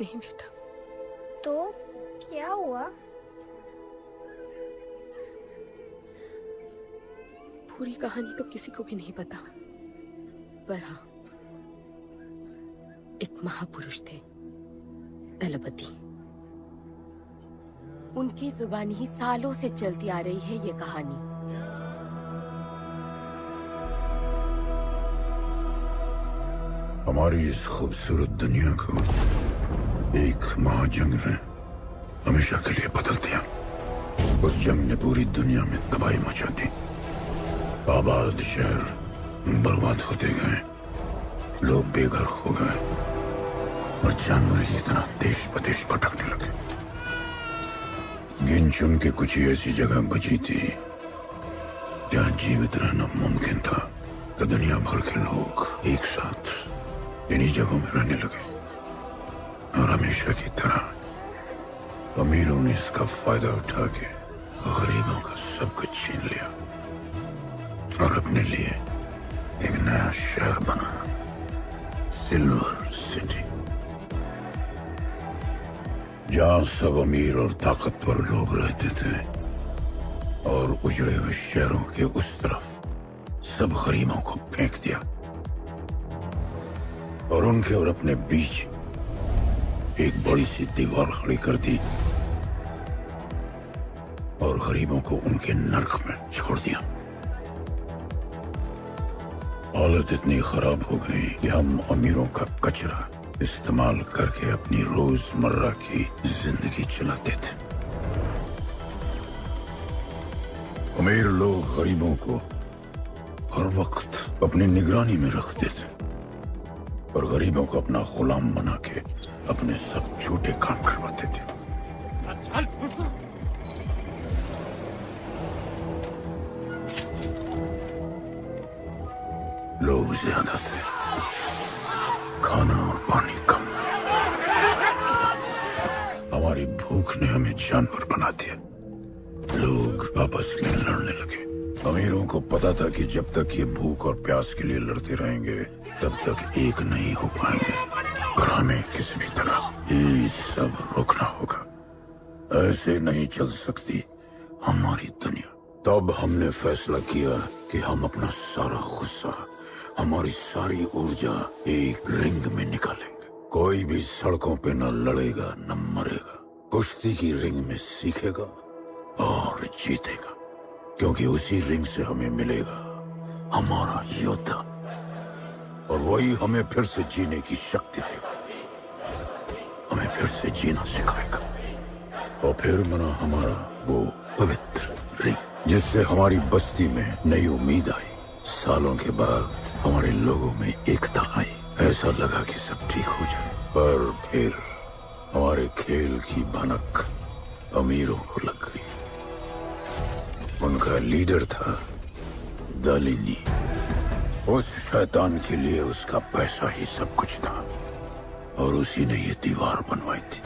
नहीं बेटा। तो क्या हुआ? पूरी कहानी तो किसी को भी नहीं पता, पर हाँ, एक महापुरुष थे, दलपति। उनकी जुबानी ही सालों से चलती आ रही है ये कहानी। हमारी इस खूबसूरत दुनिया को एक महाजंग ने हमेशा के लिए बदल दिया। उस जंग ने पूरी दुनिया में तबाही मचा दी। आबाद शहर बर्बाद होते गए, लोग बेघर हो गए और जानवर की तरह देश बदेश भटकने लगे। गिन चुन के कुछ ही ऐसी जगह बची थी जहां जीवित रहना मुमकिन था, तो दुनिया भर के लोग एक साथ इन्हीं जगहों में रहने लगे और हमेशा की तरह अमीरों ने इसका फायदा उठा के गरीबों का सब कुछ छीन लिया और अपने लिए एक नया शहर बना, सिल्वर सिटी, जहां सब अमीर और ताकतवर लोग रहते थे और उजड़े हुए शहरों के उस तरफ सब गरीबों को फेंक दिया और उनके और अपने बीच एक बड़ी सी दीवार खड़ी कर दी और गरीबों को उनके नर्क में छोड़ दिया। हालत इतनी खराब हो गई कि हम अमीरों का कचरा इस्तेमाल करके अपनी रोजमर्रा की जिंदगी चलाते थे। अमीर लोग गरीबों को हर वक्त अपनी निगरानी में रखते थे और गरीबों को अपना गुलाम बना के अपने सब झूठे काम करवाते थे। लोग ज्यादा थे, खाना और पानी कम। हमारी भूख ने हमें जानवर बना दिया। लोग आपस में लड़ने लगे। अमीरों को पता था कि जब तक ये भूख और प्यास के लिए लड़ते रहेंगे तब तक एक नहीं हो पाएंगे और हमें किसी भी तरह ये सब रोकना होगा। ऐसे नहीं चल सकती हमारी दुनिया। तब हमने फैसला किया कि हम अपना सारा गुस्सा, हमारी सारी ऊर्जा एक रिंग में निकालेंगे। कोई भी सड़कों पे न लड़ेगा न मरेगा, कुश्ती की रिंग में सीखेगा और जीतेगा, क्योंकि उसी रिंग से हमें मिलेगा हमारा योद्धा और वही हमें फिर से जीने की शक्ति देगा, हमें फिर से जीना सिखाएगा। और फिर बना हमारा वो पवित्र रिंग, जिससे हमारी बस्ती में नई उम्मीद आई। सालों के बाद हमारे लोगों में एकता आई। ऐसा लगा कि सब ठीक हो जाए, पर फिर हमारे खेल की भनक अमीरों को लग गई। उनका लीडर था दालिनी। उस शैतान के लिए उसका पैसा ही सब कुछ था और उसी ने ये दीवार बनवाई थी।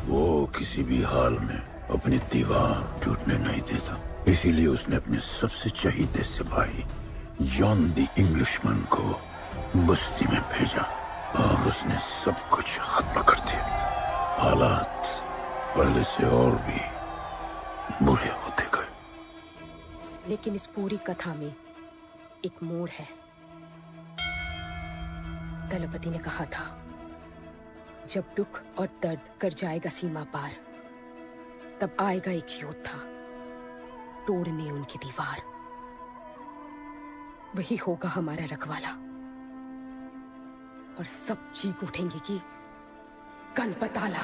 वो किसी भी हाल में अपनी दीवार टूटने नहीं देता, इसीलिए उसने अपने सबसे चहीते सिपाही जॉन द इंग्लिशमैन को बस्ती में भेजा और उसने सब कुछ खत्म कर दिया। हालात पहले से और भी बुरे होते गए। लेकिन इस पूरी कथा में एक मोड़ है। दलपति ने कहा था, जब दुख और दर्द कर जाएगा सीमा पार, तब आएगा एक योद्धा तोड़ने उनकी दीवार। वही होगा हमारा रखवाला और सब चीख उठेंगे कि गणपताला।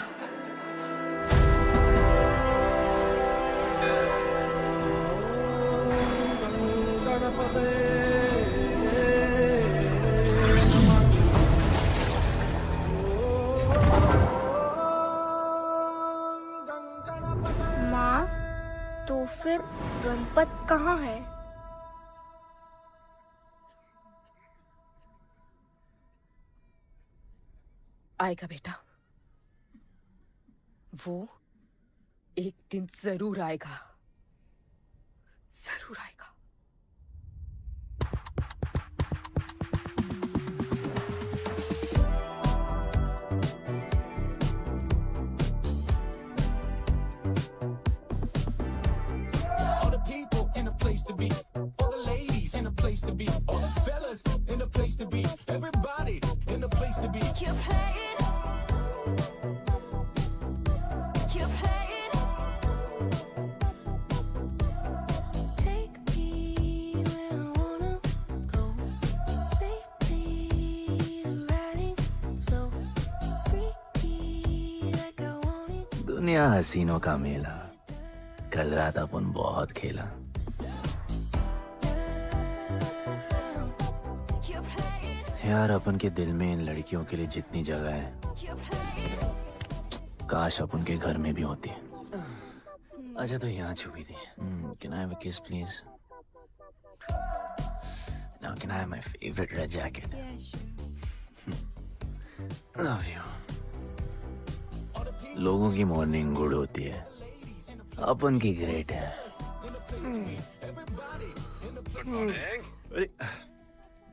माँ, तो फिर गणपत कहाँ है? आएगा बेटा, वो एक दिन जरूर आएगा, जरूर आएगा। दुनिया हसीनों का मेला, कल रात अपन बहुत खेला। यार अपन के दिल में इन लड़कियों के लिए जितनी जगह है, काश अपन के घर में भी होती है। अच्छा तो यहाँ छुपी थी। Can I have a kiss please? Now can I have my favorite red jacket? Love you. लोगों की मॉर्निंग गुड होती है, अपन की ग्रेट है। अरे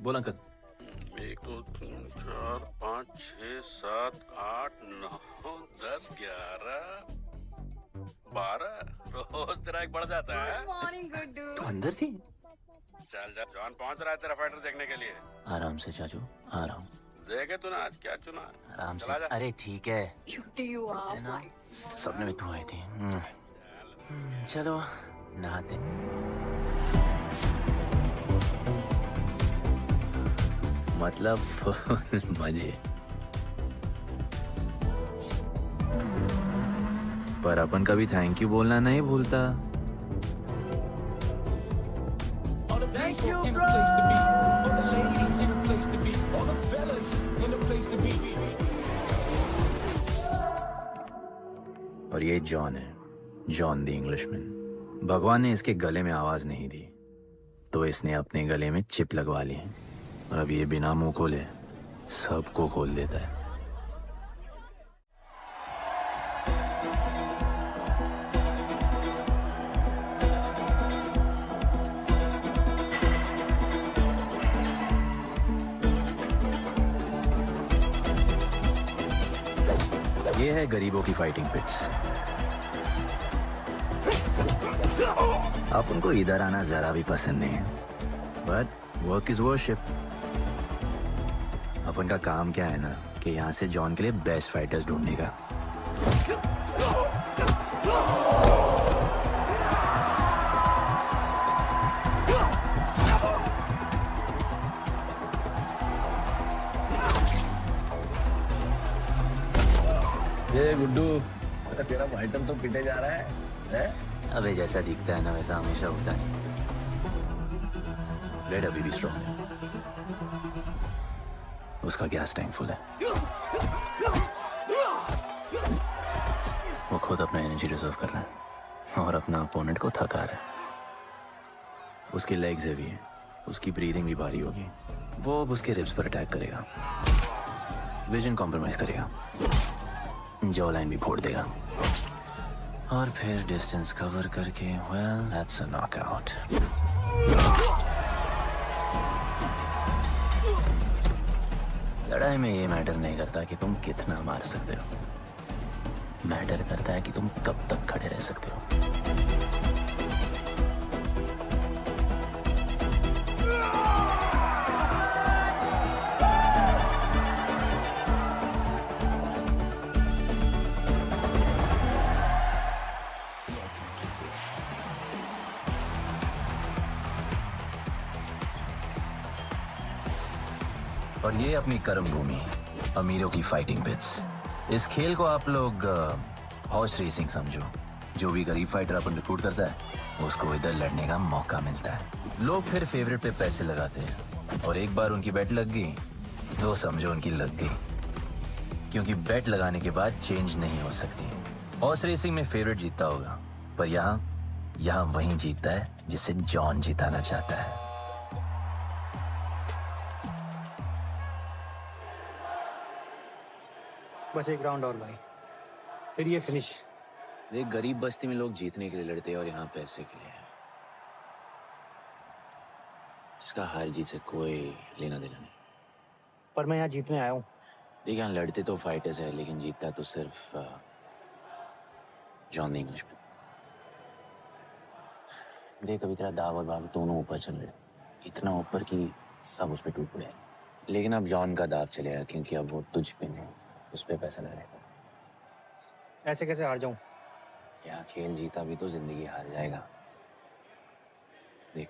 बोल अंकल। 1 2 3 4 5 6 7 8 9 10 11 12 रोज तेरा एक बढ़ जाता है। मॉर्निंग गुड्डू। तू अंदर थी? चल जा, जॉन पहुंच रहा है तेरा फाइटर देखने के लिए। आराम से चाचू, आराम। देखे तूने आज क्या चुना? आराम से। चला जा। अरे ठीक है, क्यूटी यू आर माय। सपने में तू आई थी। चलो नहाते। मतलब मजे। पर अपन कभी थैंक यू बोलना नहीं भूलता। Thank you, bro. और ये जॉन है, जॉन द इंग्लिशमैन। भगवान ने इसके गले में आवाज नहीं दी, तो इसने अपने गले में चिप लगवा ली और अब ये बिना मुंह खोले सबको खोल देता है। ये है गरीबों की फाइटिंग पिट्स। आप उनको इधर आना जरा भी पसंद नहीं है, बट वर्क इज वर्शिप। अपन का काम क्या है ना कि यहाँ से जॉन के लिए बेस्ट फाइटर्स ढूंढने का। ये गुड्डू, तेरा फाइटर तो पिटे जा रहा है? अबे जैसा दिखता है ना वैसा हमेशा होता है। ब्लेड अभी भी स्ट्रॉन्ग है, उसका गैस टैंक फुल है। वो खुद अपना एनर्जी रिजर्व कर रहा है और अपना अपोनेंट को थका रहा है। उसकी लेग्स हेवी है, उसकी ब्रीदिंग भी भारी होगी। वो अब उसके रिब्स पर अटैक करेगा, विजन कॉम्प्रोमाइज करेगा, जॉ लाइन भी फोड़ देगा और फिर डिस्टेंस कवर करके वेल दैट्स अ नॉकआउट। लड़ाई में ये मैटर नहीं करता कि तुम कितना मार सकते हो, मैटर करता है कि तुम कब तक खड़े रह सकते हो। और ये अपनी कर्म भूमि, अमीरों की फाइटिंग पिट्स। इस खेल को आप लोग हॉर्स रेसिंग समझो। जो भी गरीब फाइटर अपन रिक्रूट करता है उसको इधर लड़ने का मौका मिलता है। लोग फिर फेवरेट पे पैसे लगाते हैं और एक बार उनकी बेट लग गई तो समझो उनकी लग गई, क्योंकि बेट लगाने के बाद चेंज नहीं हो सकती। हॉर्स रेसिंग में फेवरेट जीतता होगा, पर यहाँ वही जीतता है जिसे जॉन जिताना चाहता है। बस एक राउंड और भाई, फिर ये फिनिश। एक गरीब बस्ती में लोग जीतने के लिए लड़ते हैं और यहाँ पैसे के लिए, जिसका हार जीत से कोई लेना देना नहीं। पर मैं यहाँ जीतने आया हूँ। देखिए यहाँ लड़ते तो फाइटर्स है, लेकिन जीतता तो सिर्फ जॉन द इंग्लिशमैन। देख अभी तेरा दाव और बाव दोनों ऊपर चल रहे, इतना ऊपर कि सब उस पर टूट पड़े। लेकिन अब जॉन का दाव चलेगा क्योंकि अब वो तुझ पे नहीं, उस पे पैसा लगाएगा। ऐसे कैसे हार जाऊं? यहाँ खेल जीता भी तो जिंदगी हार जाएगा। देख,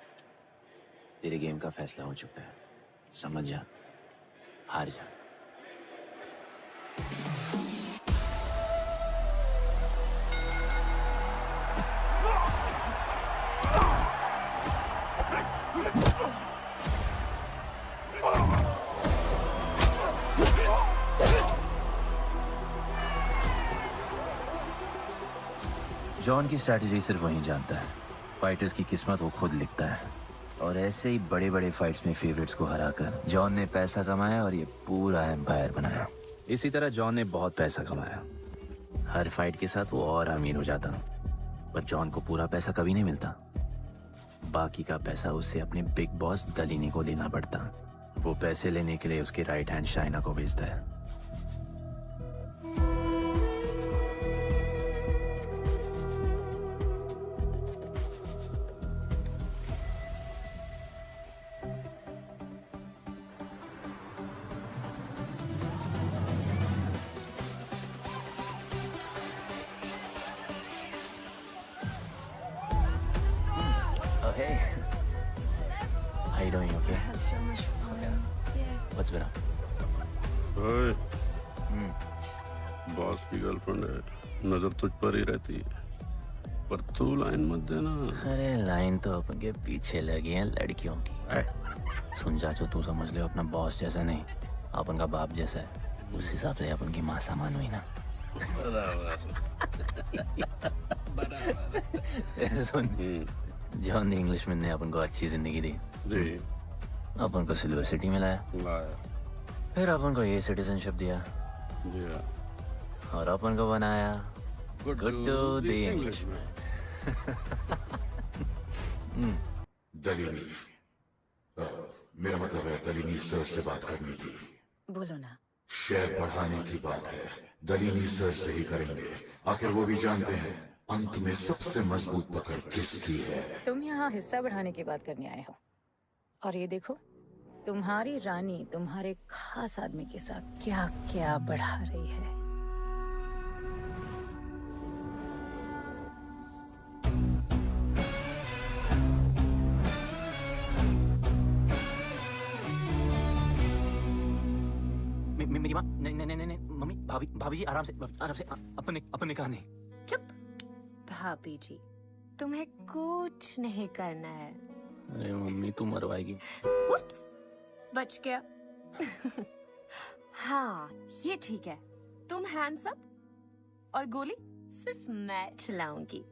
तेरे गेम का फैसला हो चुका है, समझ जा, हार जा। जॉन की स्ट्रैटेजी सिर्फ वही जानता है। फाइटर्स की किस्मत वो खुद लिखता है। और ऐसे ही बड़े बड़े फाइट्स में फेवरेट्स को हराकर जॉन ने पैसा कमाया और ये पूरा एम्पायर बनाया। इसी तरह जॉन ने बहुत पैसा कमाया। हर फाइट के साथ वो और अमीर हो जाता, पर जॉन को पूरा पैसा कभी नहीं मिलता। बाकी का पैसा उसे अपने बिग बॉस दलीनी को देना पड़ता। वो पैसे लेने के लिए उसके राइट हैंड शाइना को भेजता है। Hey, how you doing? Okay. Had so much fun. Yeah. What's been up? ओए, बॉस की गर्लफ्रेंड है, नजर तुझ पर ही रहती है, पर तू लाइन मत देना। अरे लाइन तो अपन के पीछे लगी है लड़कियों की। सुन चाचो, तू समझ ले अपना बॉस जैसा नहीं, अपन का बाप जैसा है। उस हिसाब से अपन की माँ सामान हुई ना। सुन, जॉन द इंग्लिशमैन ने अपन को अच्छी जिंदगी दी। जी। अपन को सिल्वर सिटी में लाया, फिर अपन को ये सिटीजनशिप दिया। जी हाँ। और अपन को बनाया गुड्डू द इंग्लिशमैन। दलीनी, मेरा मतलब है दलीनी सर से बात करनी थी। बोलो ना। शेयर बढ़ाने की बात है, दलीनी सर से ही करेंगे। आखिर वो भी जानते हैं अंत में सबसे मजबूत पकड़ किसकी है। तुम यहाँ हिस्सा बढ़ाने की बात करने आए हो, और ये देखो तुम्हारी रानी तुम्हारे खास आदमी के साथ क्या क्या बढ़ा रही है। मेरी माँ, नहीं मम्मी, भाभी जी आराम से अपने कहा नहीं। चुप। भाभी जी, तुम्हें कुछ नहीं करना है। अरे मम्मी, तू मरवाएगी। बच गया। हाँ, ये ठीक है। तुम हैंड्स अप और गोली सिर्फ मैं चलाऊंगी।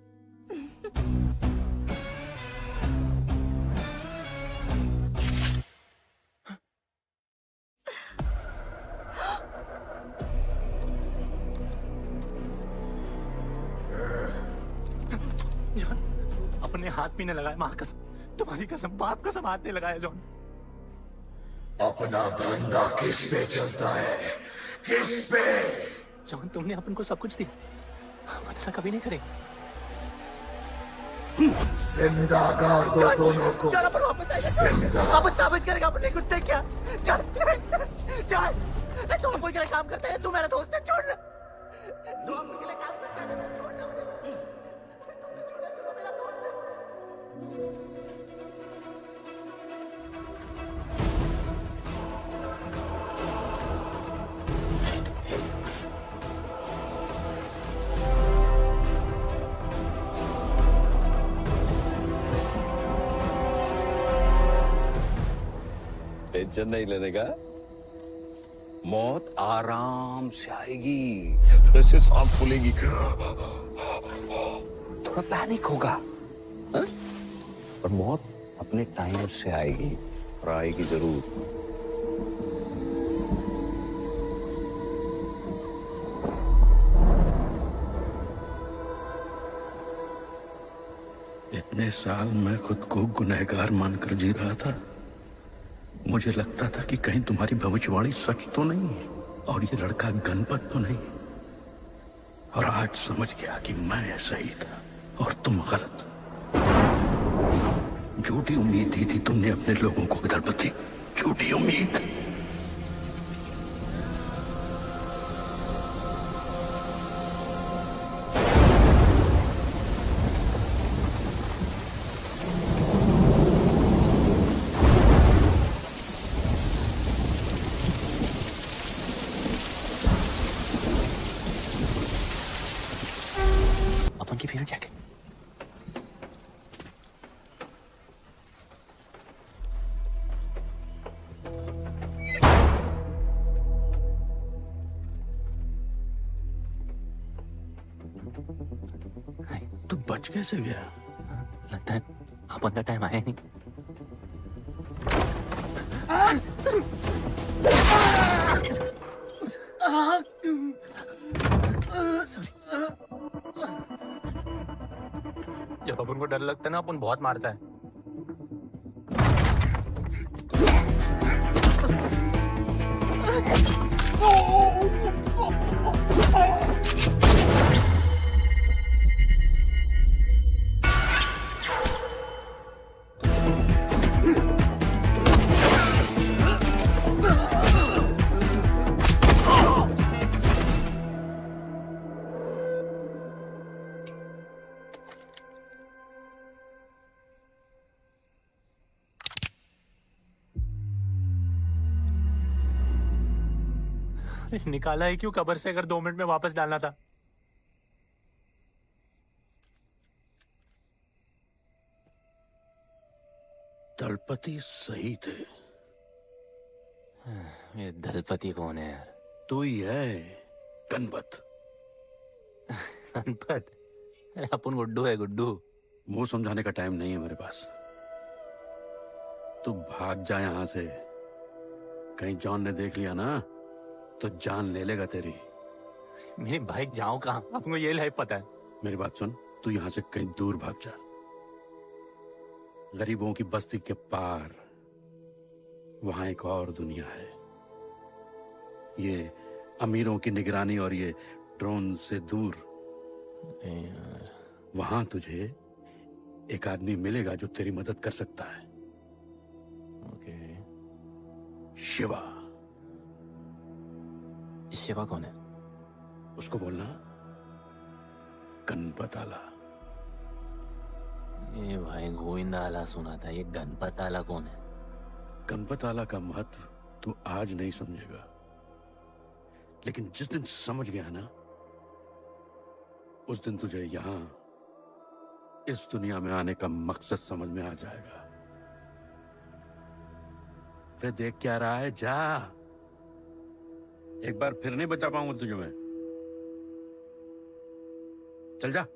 जॉन, अपने हाथ भी नहीं लगाया, माँ कसम, तुम्हारी कसम, बाप कसम, हाथ नहीं लगाया जॉन। अपना धंधा किस पे चलता है, किस पे? जॉन, तुमने अपन को सब कुछ दिया, हम अच्छा कभी नहीं करेंगे। जिंदा गाड़ दो दोनों को। जॉन, अपन वापस आएगा, अपन साबित करेगा अपने कुछ से क्या। जॉन, तुम अपन के लिए काम करते हैं, तू मेरा दोस्त है, छोड़। तू अपन के लिए काम करता है, तो छोड़ना मुझे। तू मेरा दोस्त है। टेंशन नहीं लेने का, मौत आराम से आएगी, जैसे सांप फूलेगी। थोड़ा पैनिक होगा, पर मौत अपने टाइम से आएगी, और आएगी जरूर। इतने साल मैं खुद को गुनहगार मानकर जी रहा था। मुझे लगता था कि कहीं तुम्हारी भविष्यवाणी सच तो नहीं है और ये लड़का गणपत तो नहीं। और आज समझ गया कि मैं सही था और तुम गलत। झूठी उम्मीद दी थी तुमने अपने लोगों को, गदरपति, झूठी उम्मीद। give you a jacket. तू बच कैसे गया? लगता है अपन का टाइम आया नहीं। जब अपन को डर लगता है ना अपन बहुत मारता है। निकाला है क्यों कब्र से, अगर 2 मिनट में वापस डालना था। दलपति सही थे। ये दलपति कौन है यार? तू ही है, गणपत। गणपत? अरे अपन गुड्डू है, गुड्डू। मुंह समझाने का टाइम नहीं है मेरे पास। तू भाग जा यहां से। कहीं जॉन ने देख लिया ना तो जान ले लेगा तेरी। मेरी बाइक जाऊं कहाँ? आपको ये लाइफ पता है। मेरी बात सुन, तू यहां से कहीं दूर भाग जा। गरीबों की बस्ती के पार वहां एक और दुनिया है। ये अमीरों की निगरानी और ये ड्रोन से दूर। वहां तुझे एक आदमी मिलेगा जो तेरी मदद कर सकता है। ओके। शिवा। शिवा कौन है? उसको बोलना गणपत आला। ये भाई गोविंदा आला सुना था, ये गणपत आला कौन है? गणपत आला का महत्व तू आज नहीं समझेगा, लेकिन जिस दिन समझ गया ना उस दिन तुझे यहां इस दुनिया में आने का मकसद समझ में आ जाएगा। अरे देख क्या रहा है, जा। एक बार फिर नहीं बचा पाऊंगा तुझे मैं। चल जा।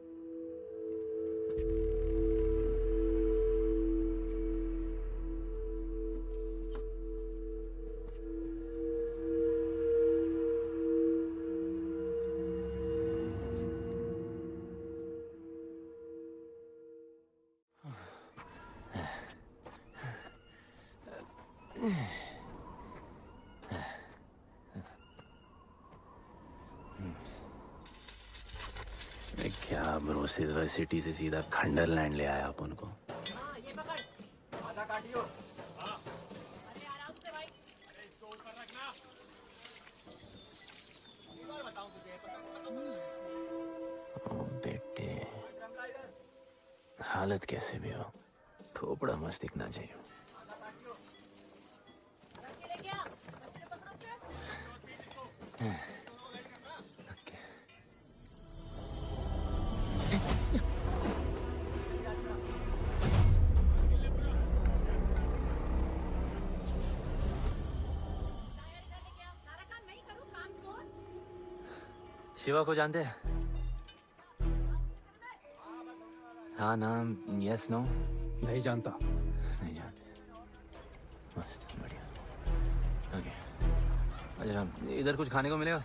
क्या ब्रो, सिल्वर सिटी से सीधा खंडरलैंड ले आया अपन को। ओ बेटे, हालत कैसे भी हो थोपड़ा मस्त दिखना चाहिए। शिवा को जानते हैं? हाँ नाम, यस नो? नहीं जानता। नहीं जानते। मस्त, बढ़िया। ओके, अच्छा इधर कुछ खाने को मिलेगा?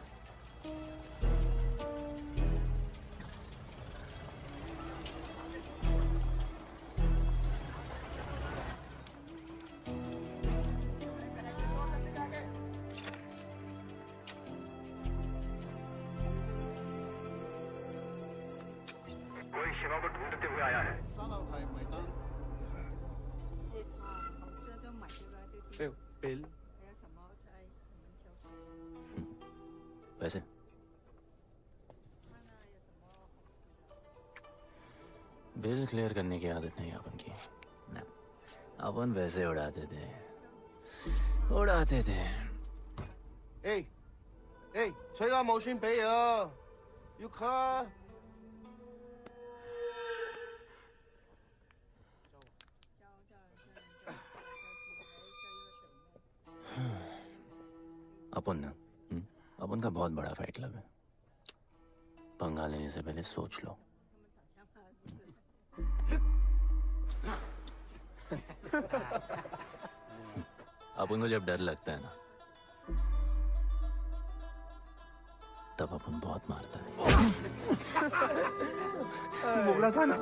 शिवा को ढूंढते हुए आया है। बिल पैसे बिल क्लियर करने की आदत नहीं अपन की ना। अपन वैसे उड़ाते थे।吹下冇算俾啊，要卡。अपन ना अपन का बहुत बड़ा फाइट क्लब है, पंगा लेने से पहले सोच लो। अपन को जब डर लगता है ना, तब अपन बहुत मारता है। बोला था ना।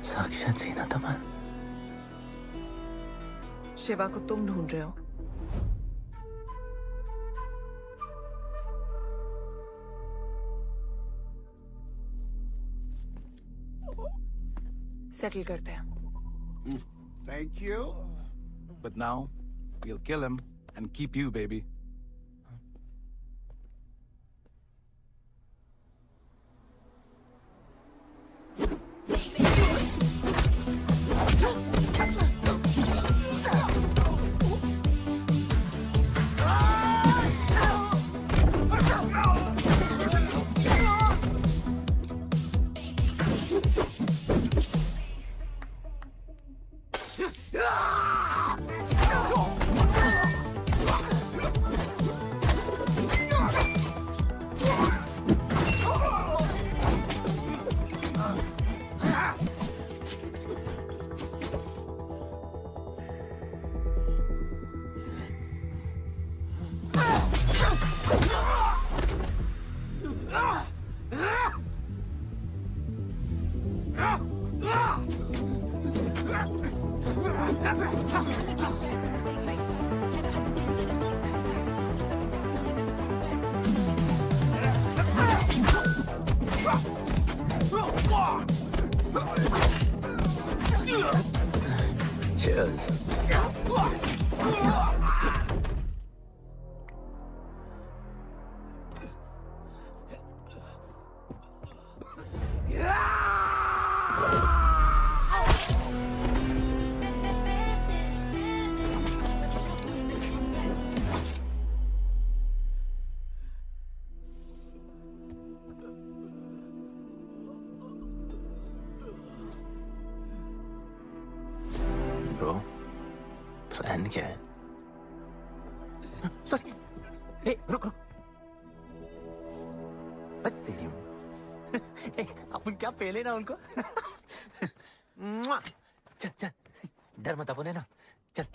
साक्षात सीना तमन। शिवा को तुम ढूंढ रहे हो? सेटल करते हैं। Thank you. But now, we'll kill him and keep you, baby. Cheers. Bro, plan क्या है? सॉरी, ए रुक रुक। तेरी अपन क्या पहले ना उनको। चल चल, डर मत अपन है ना, चल।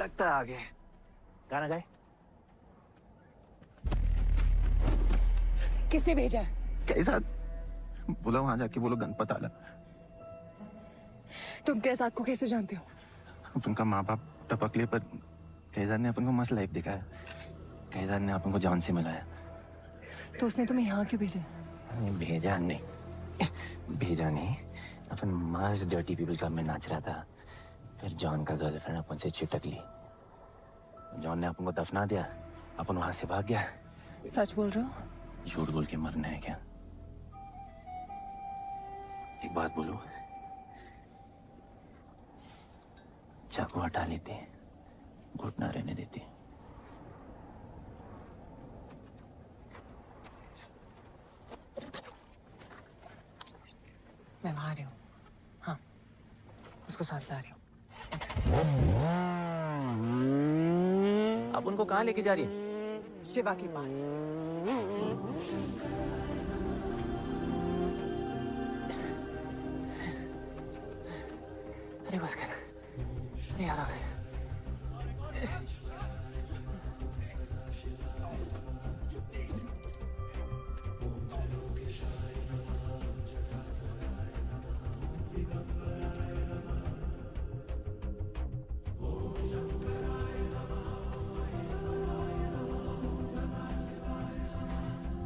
लगता है आगे गाना गाए। किसने भेजा? कैसा बोला वहां जाके बोलो गणपत आला। तुम कैसाद को कैसे जानते हो? अपन का माँ बाप टपकले पर कैसाद ने अपन को मस्त लाइफ दिखाया। कैसाद ने अपन को जान से मिलाया। तो उसने तुम्हें यहाँ क्यों भेजा? भेजा नहीं, अपन मस्त डर्टी पीपल क्लब में नाच रहा था। फिर जॉन का गर्लफ्रेंड अपन से चिपक ली। जॉन ने अपन को दफना दिया, अपन वहां से भाग गया। सच बोल रहे हो? झूठ बोल के मरना है क्या? एक बात बोलूं, चाकू हटा लेते, घुटना रहने देते। मैं वहां आ रही हूँ। हाँ, उसको साथ ला रही हूँ। आप उनको कहाँ लेके जा रही है? शिवा के पास। बस कर, नहीं आ रहा।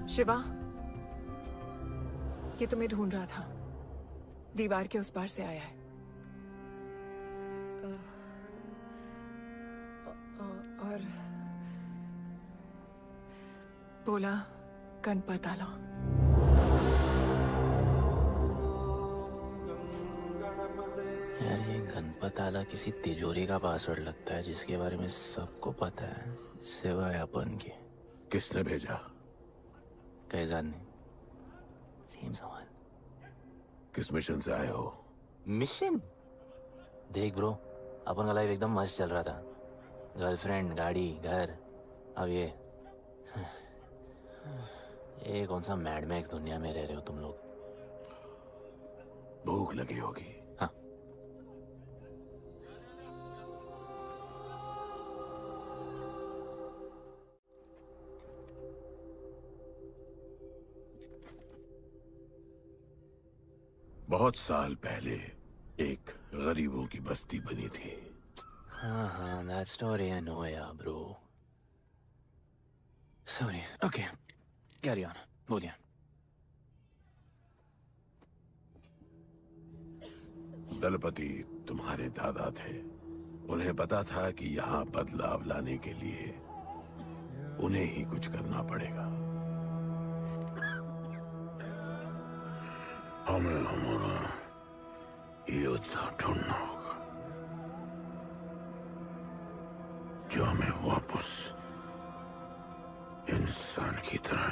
शिवा, ये तुम्हें ढूंढ रहा था। दीवार के उस पार से आया है। और बोला गणपत आला। यार ये गणपत आला किसी तिजोरी का पासवर्ड लगता है जिसके बारे में सबको पता है सिवाय अपन के। किसने भेजा? कैजान ने। सेम सवाल। किस मिशन से आए हो? मिशन? देख ब्रो, अपन का लाइफ एकदम मस्त चल रहा था। गर्लफ्रेंड, गाड़ी, घर। अब ये कौन सा मैड मैक्स दुनिया में रह रहे हो तुम लोग। भूख लगी होगी। हाँ। बहुत साल पहले एक गरीबों की बस्ती बनी थी। हाँ, that story I know, yeah, bro. Sorry. Okay, carry on. बोलिए। दलपति तुम्हारे दादा थे। उन्हें पता था कि यहाँ बदलाव लाने के लिए उन्हें ही कुछ करना पड़ेगा। हमें हमारा योद्धा ढूंढना होगा जो हमें वापस इंसान की तरह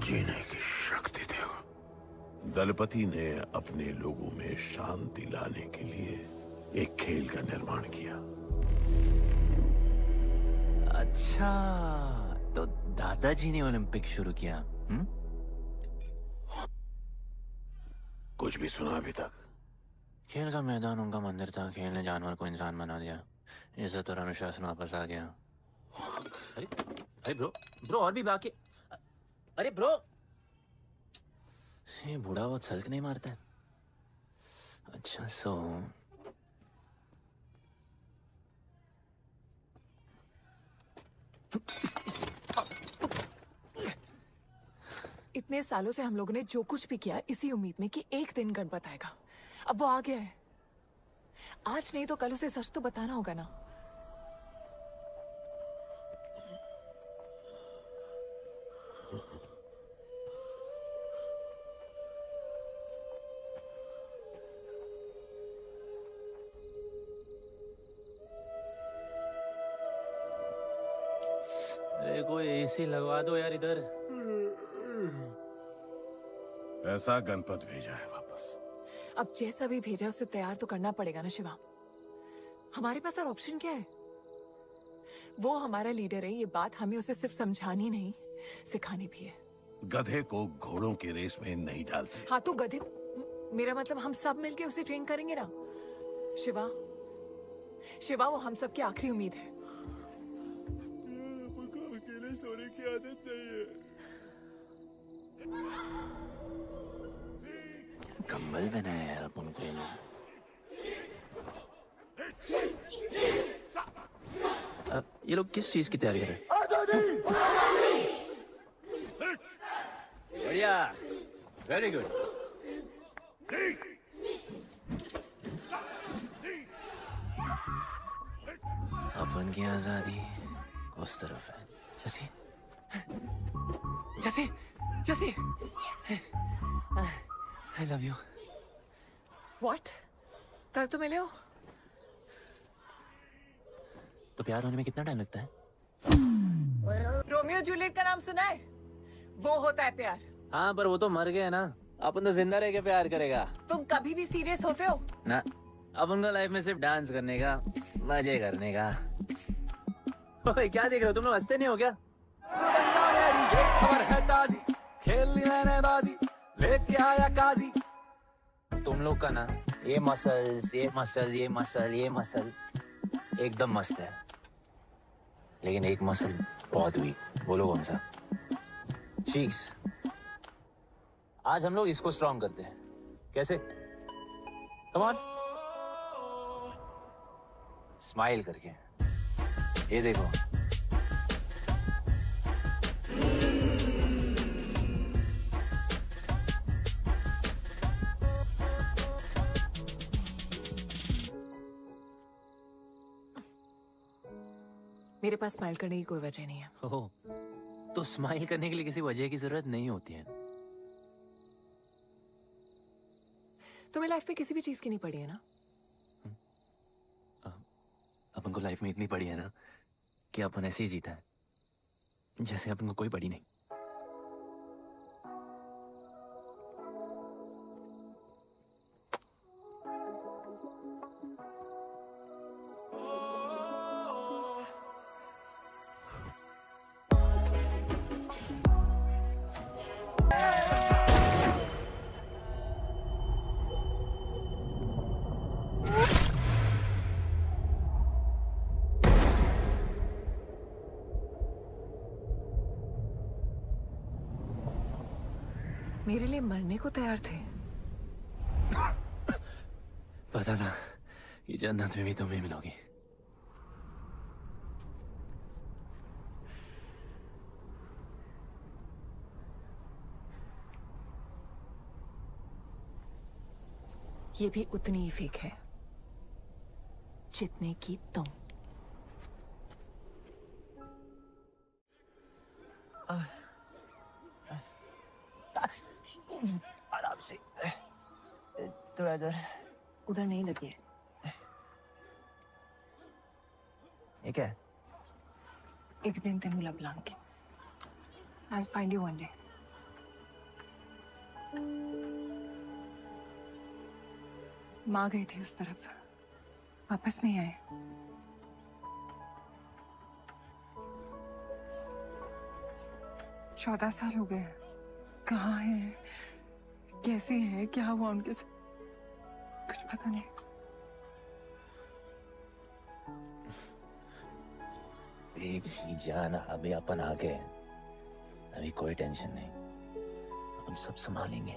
जीने की शक्ति देगा। दलपति ने अपने लोगों में शांति लाने के लिए एक खेल का निर्माण किया। अच्छा, तो दादाजी ने ओलंपिक शुरू किया। कुछ भी सुना अभी तक? खेल का मैदान उनका मंदिर था। खेल ने जानवर को इंसान बना दिया। इज्जत और अनुशासन वापस आ गया। अरे ब्रो और भी बाकी। अरे ब्रो, ये बूढ़ा बहुत सल्क नहीं मारता है। अच्छा सो इतने सालों से हम लोगों ने जो कुछ भी किया इसी उम्मीद में कि एक दिन गणपत आएगा। अब वो आ गया है। आज नहीं तो कल उसे सच तो बताना होगा ना। अरे कोई एसी लगवा दो यार इधर। ऐसा गणपत भेजा है वापस। अब जैसा भी भेजा उसे तैयार तो करना पड़ेगा ना शिवा। हमारे पास और ऑप्शन क्या है? वो हमारा लीडर है, ये बात हमें उसे सिर्फ समझानी नहीं सिखानी भी है। गधे को घोड़ों की रेस में नहीं डालते। हाँ तो गधे, मेरा मतलब हम सब मिलके उसे ट्रेन करेंगे ना। शिवा, शिवा वो हम सब की आखिरी उम्मीद है। अकेले सोने की आदत नहीं है। कंबल बनाया यार अपन को ये लोग। ये लोग किस चीज की तैयारी कर रहे हैं? बढ़िया, वेरी गुड। अपन की आजादी उस तरफ है। जैसे जैसे जैसे I love you. What? कल तो मिले हो? तो प्यार होने में कितना टाइम लगता है? रोमियो जूलियट का नाम सुना है? वो होता है प्यार। हाँ पर वो तो मर गए ना। अपन तो जिंदा रह के प्यार करेगा। तुम कभी भी सीरियस होते हो? ना, अपन को लाइफ में सिर्फ डांस करने का, मजे करने का। ओए क्या देख रहे हो तुम लोग? हंसते नहीं हो क्या? खबर है ताजी, खेल मैंने बाजी, लेके आया काजी। तुम लोग का ना ये मसल एकदम मस्त है, लेकिन एक मसल बहुत वीक। बोलो कौन सा? चीक्स। आज हम लोग इसको स्ट्रॉन्ग करते हैं। कैसे? कम ऑन, स्माइल करके। ये देखो, मेरे पास स्माइल करने की कोई वजह नहीं है। ओह, तो स्माइल करने के लिए किसी वजह की जरूरत नहीं होती है। तुम्हें लाइफ में किसी भी चीज की नहीं पड़ी है ना? अपन को लाइफ में इतनी पड़ी है ना कि अपन ऐसे ही जीता है जैसे अपन को कोई पड़ी नहीं। मेरे लिए मरने को तैयार थे। पता था कि जन्नत में भी तुम्हें मिलोगी। ये भी उतनी ही फेक है जितने की तुम। आराम से, थोड़ा इधर। उधर नहीं लगी है। ये क्या है? एक दिन तेनू लब Langi. I'll find you one day. माँ गई थी उस तरफ, वापस नहीं आए। चौदह साल हो गए। कहाँ है, कैसे है, क्या हुआ उनके साथ, कुछ पता नहीं। बेबी जान, अभी अपन आ गए, अभी कोई टेंशन नहीं, अपन सब संभालेंगे।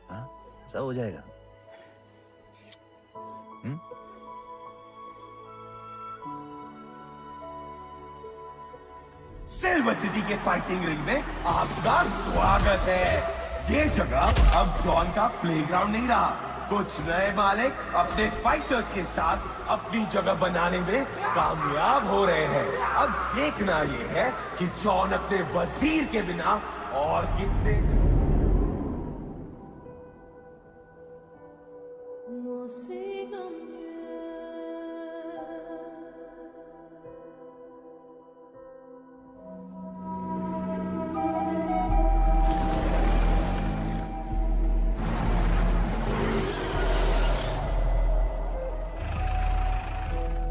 हाँ, सब हो जाएगा। सिल्वर सिटी के फाइटिंग रिंग में आपका स्वागत है। ये जगह अब जॉन का प्लेग्राउंड नहीं रहा। कुछ नए मालिक अपने फाइटर्स के साथ अपनी जगह बनाने में कामयाब हो रहे हैं। अब देखना ये है कि जॉन अपने वजीर के बिना और कितने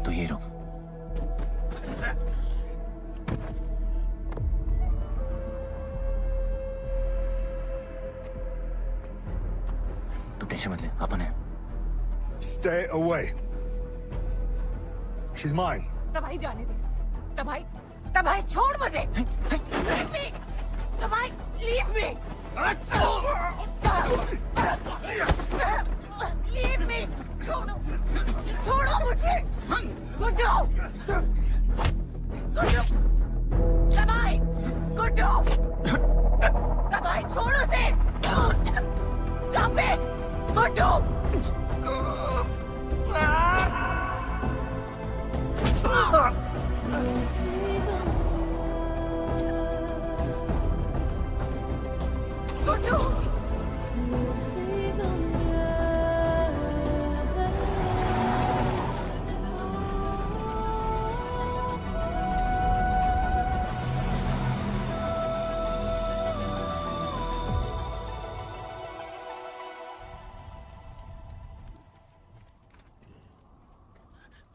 तो ये रुक। तू टेंशन मत ले, अपन है। Stay away. She's mine. तबाही जाने दे। तबाही छोड़ मुझे। Leave me. तबाही, leave me. Leave me. छोड़ो मुझे। गुड्डू। तबाही, गुड्डू। तबाही छोड़ो उसे। Stop it. गुड्डू। गुड्डू।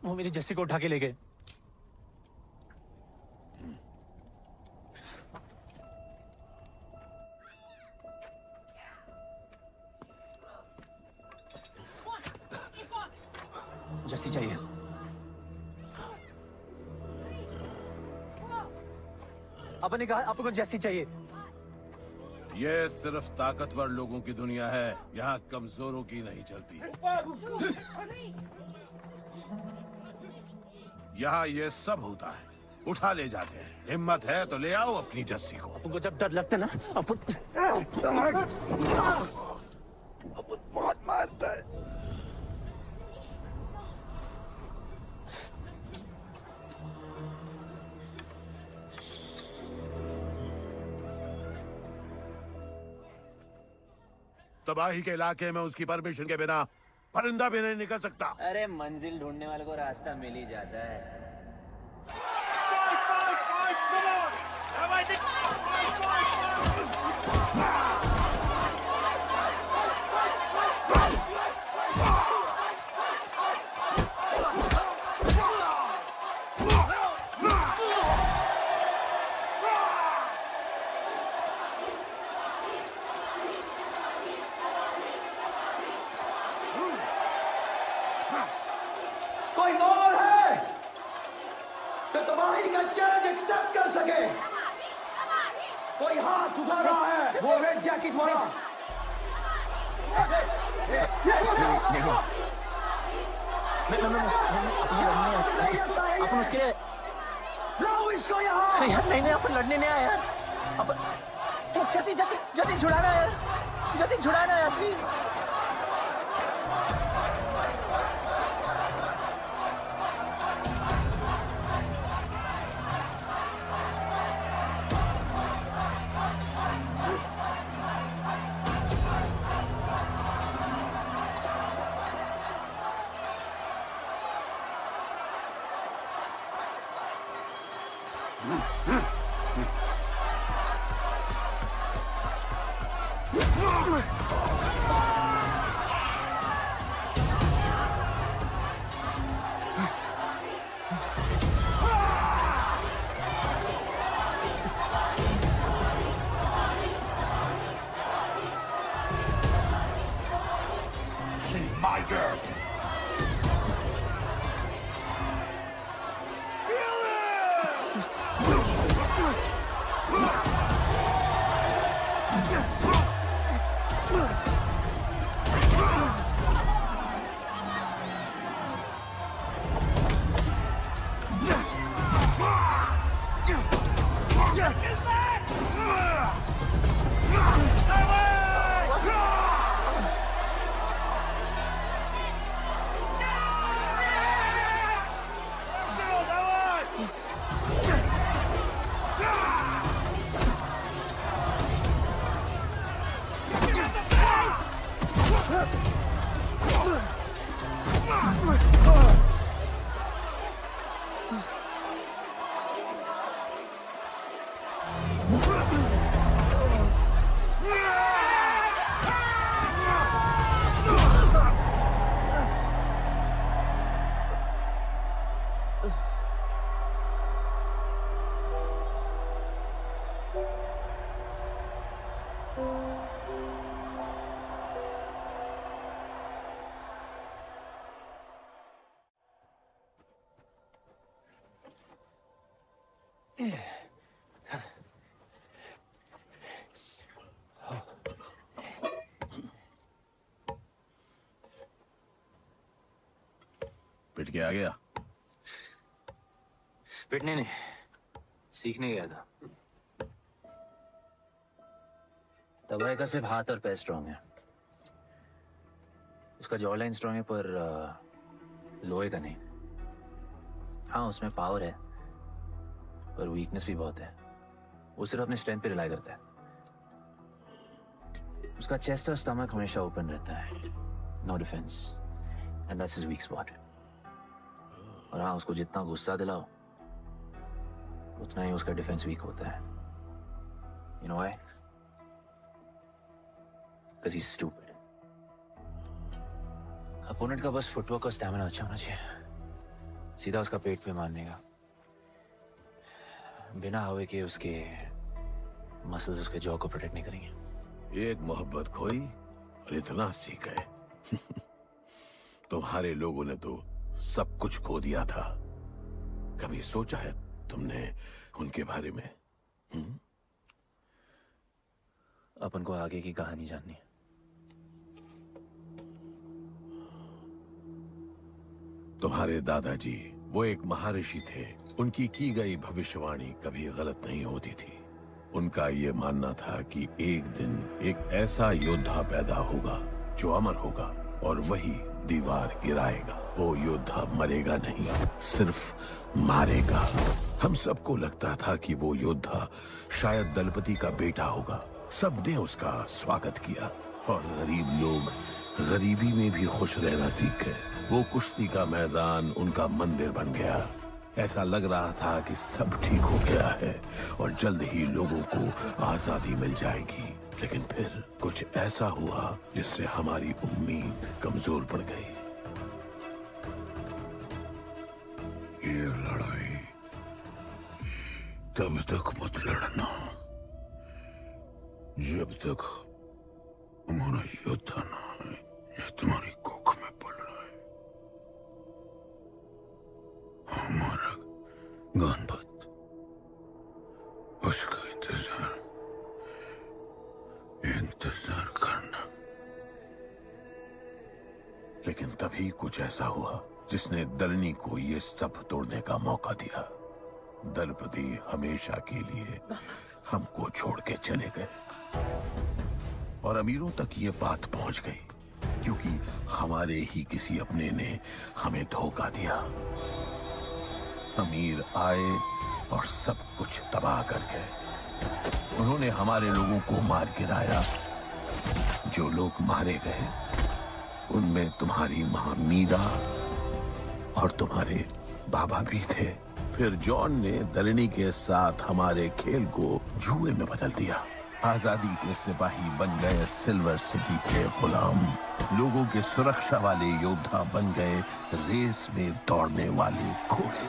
वो मेरी जस्सी को उठा के ले गए। जस्सी चाहिए। अपन ने कहा आपको जस्सी चाहिए। ये सिर्फ ताकतवर लोगों की दुनिया है, यहाँ कमजोरों की नहीं चलती। यहाँ ये सब होता है, उठा ले जाते हैं। हिम्मत है तो ले आओ अपनी जस्सी को। आपको जब डर लगता है ना, अपन बहुत मारता है। तबाही के इलाके में उसकी परमिशन के बिना परिंदा भी नहीं निकल सकता। अरे मंजिल ढूंढने वाले को रास्ता मिल ही जाता है। कोई और है तो तबाही का चैलेंज एक्सेप्ट कर सके? कोई हाथ उठा रहा है, वो रेड जैकेट वाला। अपन उसके लाओ इसको यहाँ। नहीं अपन लड़ने नहीं आया यार। अपन जैसी जैसी जैसी छुड़ाना यार, जैसी छुड़ाना यार प्लीज। She's my girl. पिट के आ गया? पिटने नहीं, सीखने गया था। तबाही का सिर्फ हाथ और पैर स्ट्रांग है, उसका जॉ लाइन स्ट्रांग है, पर लोहे का नहीं। हाँ उसमें पावर है, पर वीकनेस भी बहुत है। वो सिर्फ अपने स्ट्रेंथ पे रिलाई करता है। उसका चेस्ट और स्टमक हमेशा ओपन रहता है, no defence, and that's his weak spot. और हाँ उसको जितना गुस्सा दिलाओ उतना ही उसका डिफेंस वीक होता है। You know why? Because he's stupid. Opponent का बस फुटवर्क और स्टैमिना अच्छा होना चाहिए, सीधा उसका पेट पे मारने का, बिना हवा के उसके मसल्स उसके जॉ को प्रोटेक्ट नहीं करेंगे। एक मोहब्बत खोई और इतना सीख गए। तुम्हारे लोगों ने तो सब कुछ खो दिया था। कभी सोचा है तुमने उनके बारे में? अपन को आगे की कहानी जाननी है। तुम्हारे दादाजी वो एक महर्षि थे। उनकी की गई भविष्यवाणी कभी गलत नहीं होती थी। उनका ये मानना था कि एक दिन एक ऐसा योद्धा पैदा होगा जो अमर होगा और वही दीवार गिराएगा। वो योद्धा मरेगा नहीं, सिर्फ मारेगा। हम सबको लगता था कि वो योद्धा शायद दलपति का बेटा होगा। सबने उसका स्वागत किया और गरीब लोग गरीबी में भी खुश रहना सीख गए। वो कुश्ती का मैदान उनका मंदिर बन गया। ऐसा लग रहा था कि सब ठीक हो गया है और जल्द ही लोगों को आजादी मिल जाएगी। लेकिन फिर कुछ ऐसा हुआ जिससे हमारी उम्मीद कमजोर पड़ गई। ये लड़ाई तब तक मत लड़ना जब तक हमारा योद्धा ना है या तुम्हारी कोख में पड़ रहा है। हमारा गणपत, उसका इंतजार करना। लेकिन तभी कुछ ऐसा हुआ जिसने दलनी को ये सब तोड़ने का मौका दिया। दलपति हमेशा के लिए हमको छोड़ के चले गए और अमीरों तक ये बात पहुंच गई क्योंकि हमारे ही किसी अपने ने हमें धोखा दिया। अमीर आए और सब कुछ तबाह कर गए। उन्होंने हमारे लोगों को मार गिराया। जो लोग मारे गए उनमें तुम्हारी मां मीरा और तुम्हारे बाबा भी थे। फिर जॉन ने दलनी के साथ हमारे खेल को जुए में बदल दिया। आजादी के सिपाही बन गए सिल्वर सिटी के गुलाम। लोगों के सुरक्षा वाले योद्धा बन गए रेस में दौड़ने वाले घोड़े,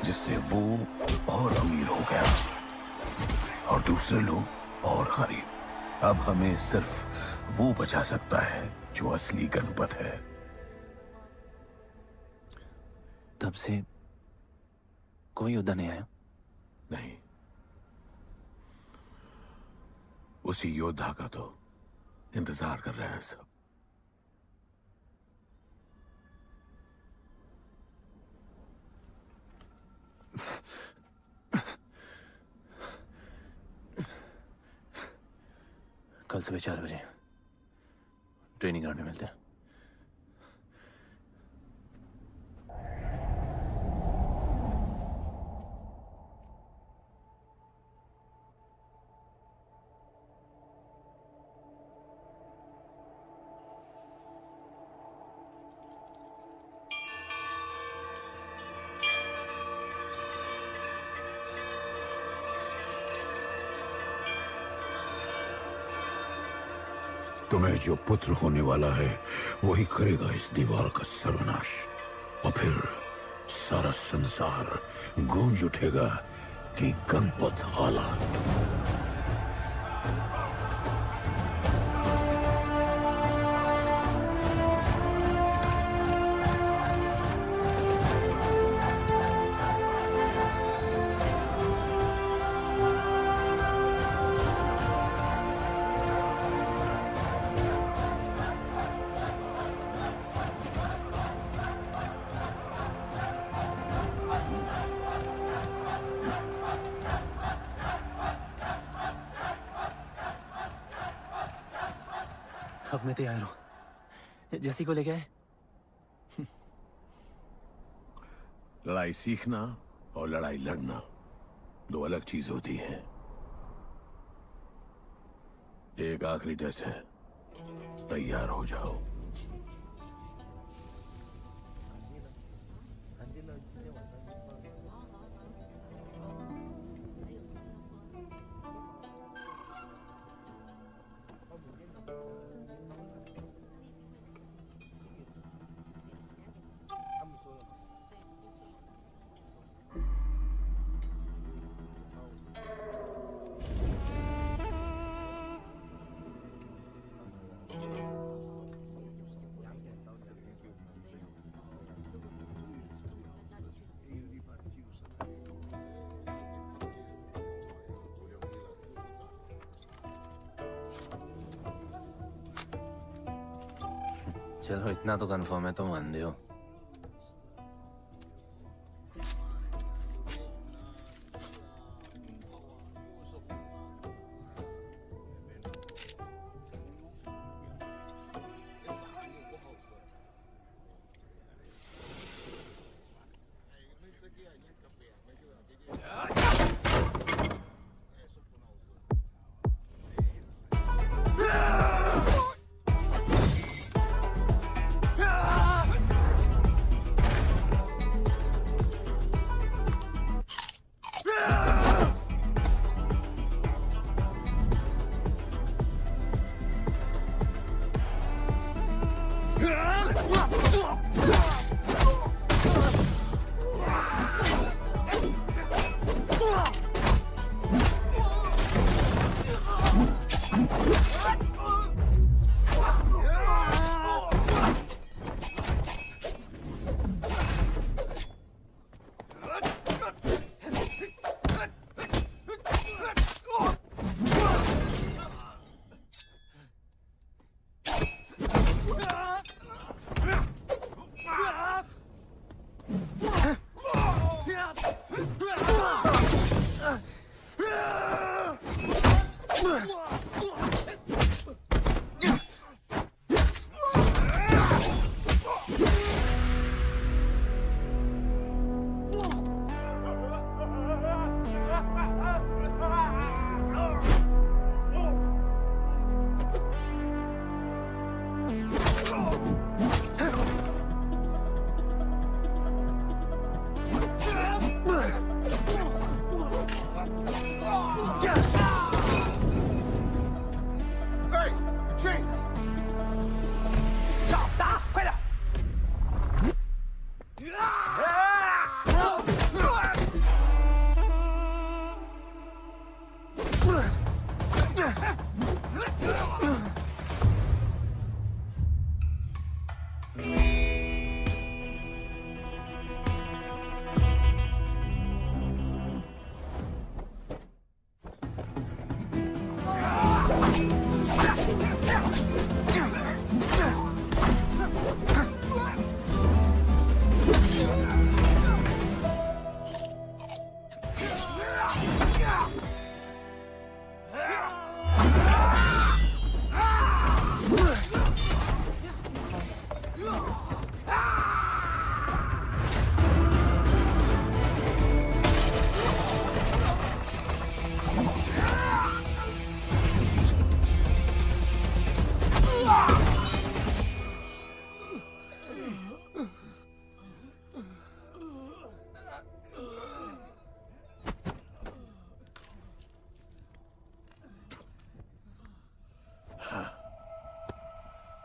जिससे वो और अमीर हो गया और दूसरे लोग और गरीब। अब हमें सिर्फ वो बचा सकता है जो असली गणपत है। तब से कोई योद्धा नहीं आया? नहीं, उसी योद्धा का तो इंतजार कर रहे हैं सब। कल सुबह 4 बजे ट्रेनिंग ग्राउंड में मिलते हैं। तुम्हें जो पुत्र होने वाला है वही करेगा इस दीवार का सर्वनाश। और फिर सारा संसार गूंज उठेगा कि गणपत आला। अब मैं तैयार हूं। जैसी को ले गए। लड़ाई सीखना और लड़ाई लड़ना दो अलग चीज होती हैं। एक आखिरी टेस्ट है, तैयार हो जाओ। चलो इतना तो कंफर्म है, तुम अंधे हो।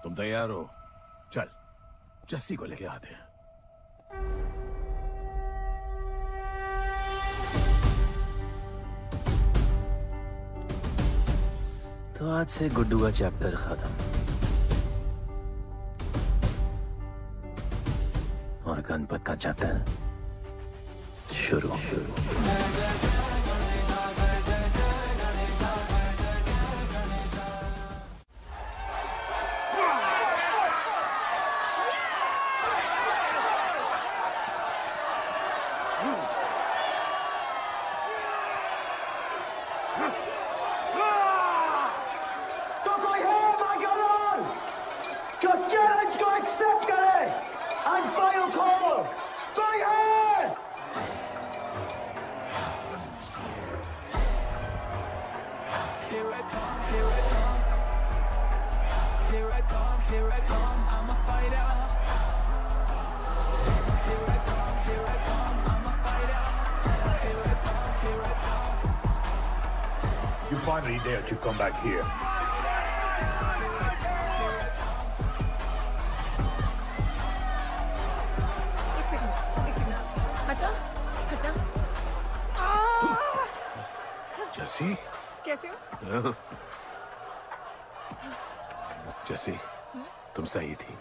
तुम तैयार हो? चल जस्सी को लेके आते हैं। तो आज से गुड्डू का चैप्टर खत्म और गणपत का चैप्टर शुरू। You finally dared to come back here. Jassi, कैसे हो? जस्सी, तुम सही थी।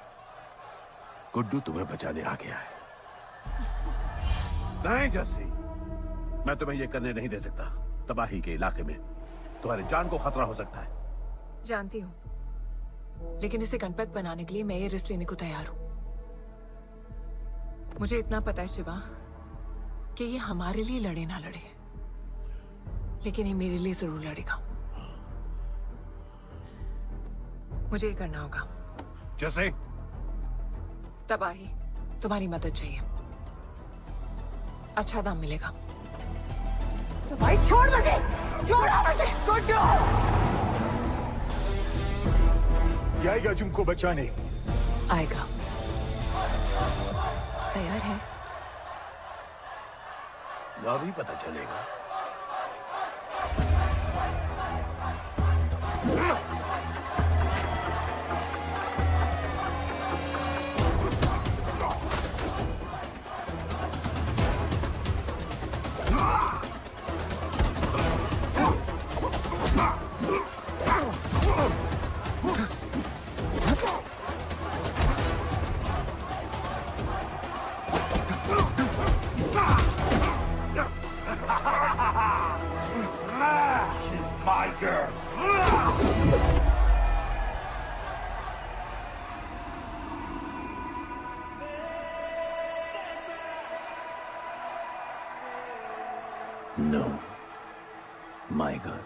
गुड्डू तुम्हें बचाने आ गया है। नहीं जस्सी, मैं तुम्हें यह करने नहीं दे सकता। तबाही के इलाके में तुम्हारी जान को खतरा हो सकता है। जानती हूँ, लेकिन इसे गणपत बनाने के लिए मैं ये रिस्क लेने को तैयार हूं। मुझे इतना पता है शिवा कि ये हमारे लिए लड़े ना लड़े, लेकिन ये मेरे लिए जरूर लड़ेगा। मुझे ये करना होगा। जैसे? तबाही, तुम्हारी मदद चाहिए। अच्छा दाम मिलेगा। तो भाई छोड़ मुझे, छोड़ो मुझे, छोड़ दो। ये आएगा तुमको बचाने। आएगा। तैयार है? अभी पता चलेगा। She's my girl. No, my girl.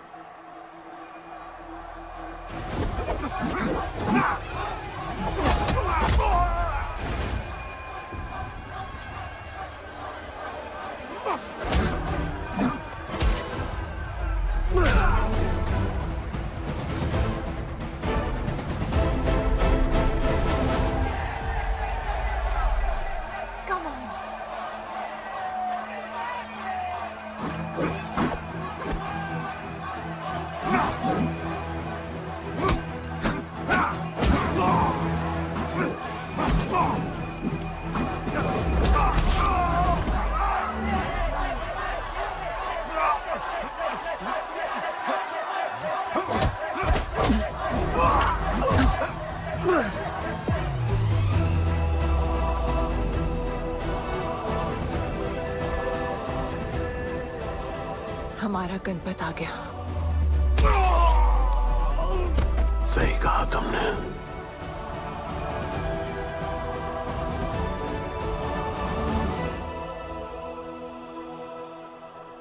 Come on. हमारा गणपत आ गया। सही कहा तुमने।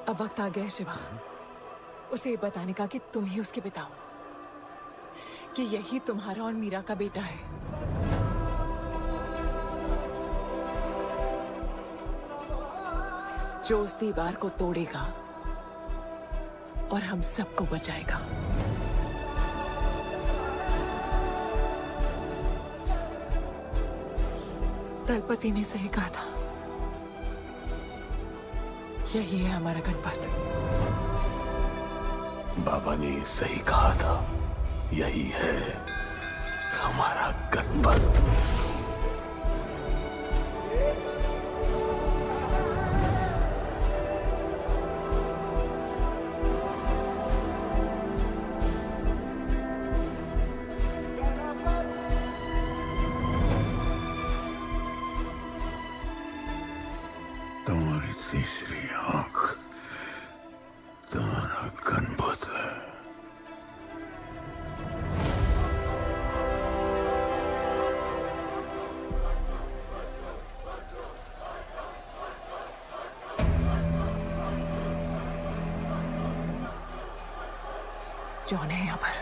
अब वक्त आ गया है शिवा, उसे ये बताने का कि तुम ही उसके पिता हो, कि यही तुम्हारा और मीरा का बेटा है। जो उस दीवार को तोड़ेगा और हम सबको बचाएगा। दलपति ने सही कहा था, यही है हमारा गणपत। बाबा ने सही कहा था, यही है हमारा गणपत। तुम्हारी तीसरी आंख तुम्हारा गणपत है। जॉन है यहाँ पर।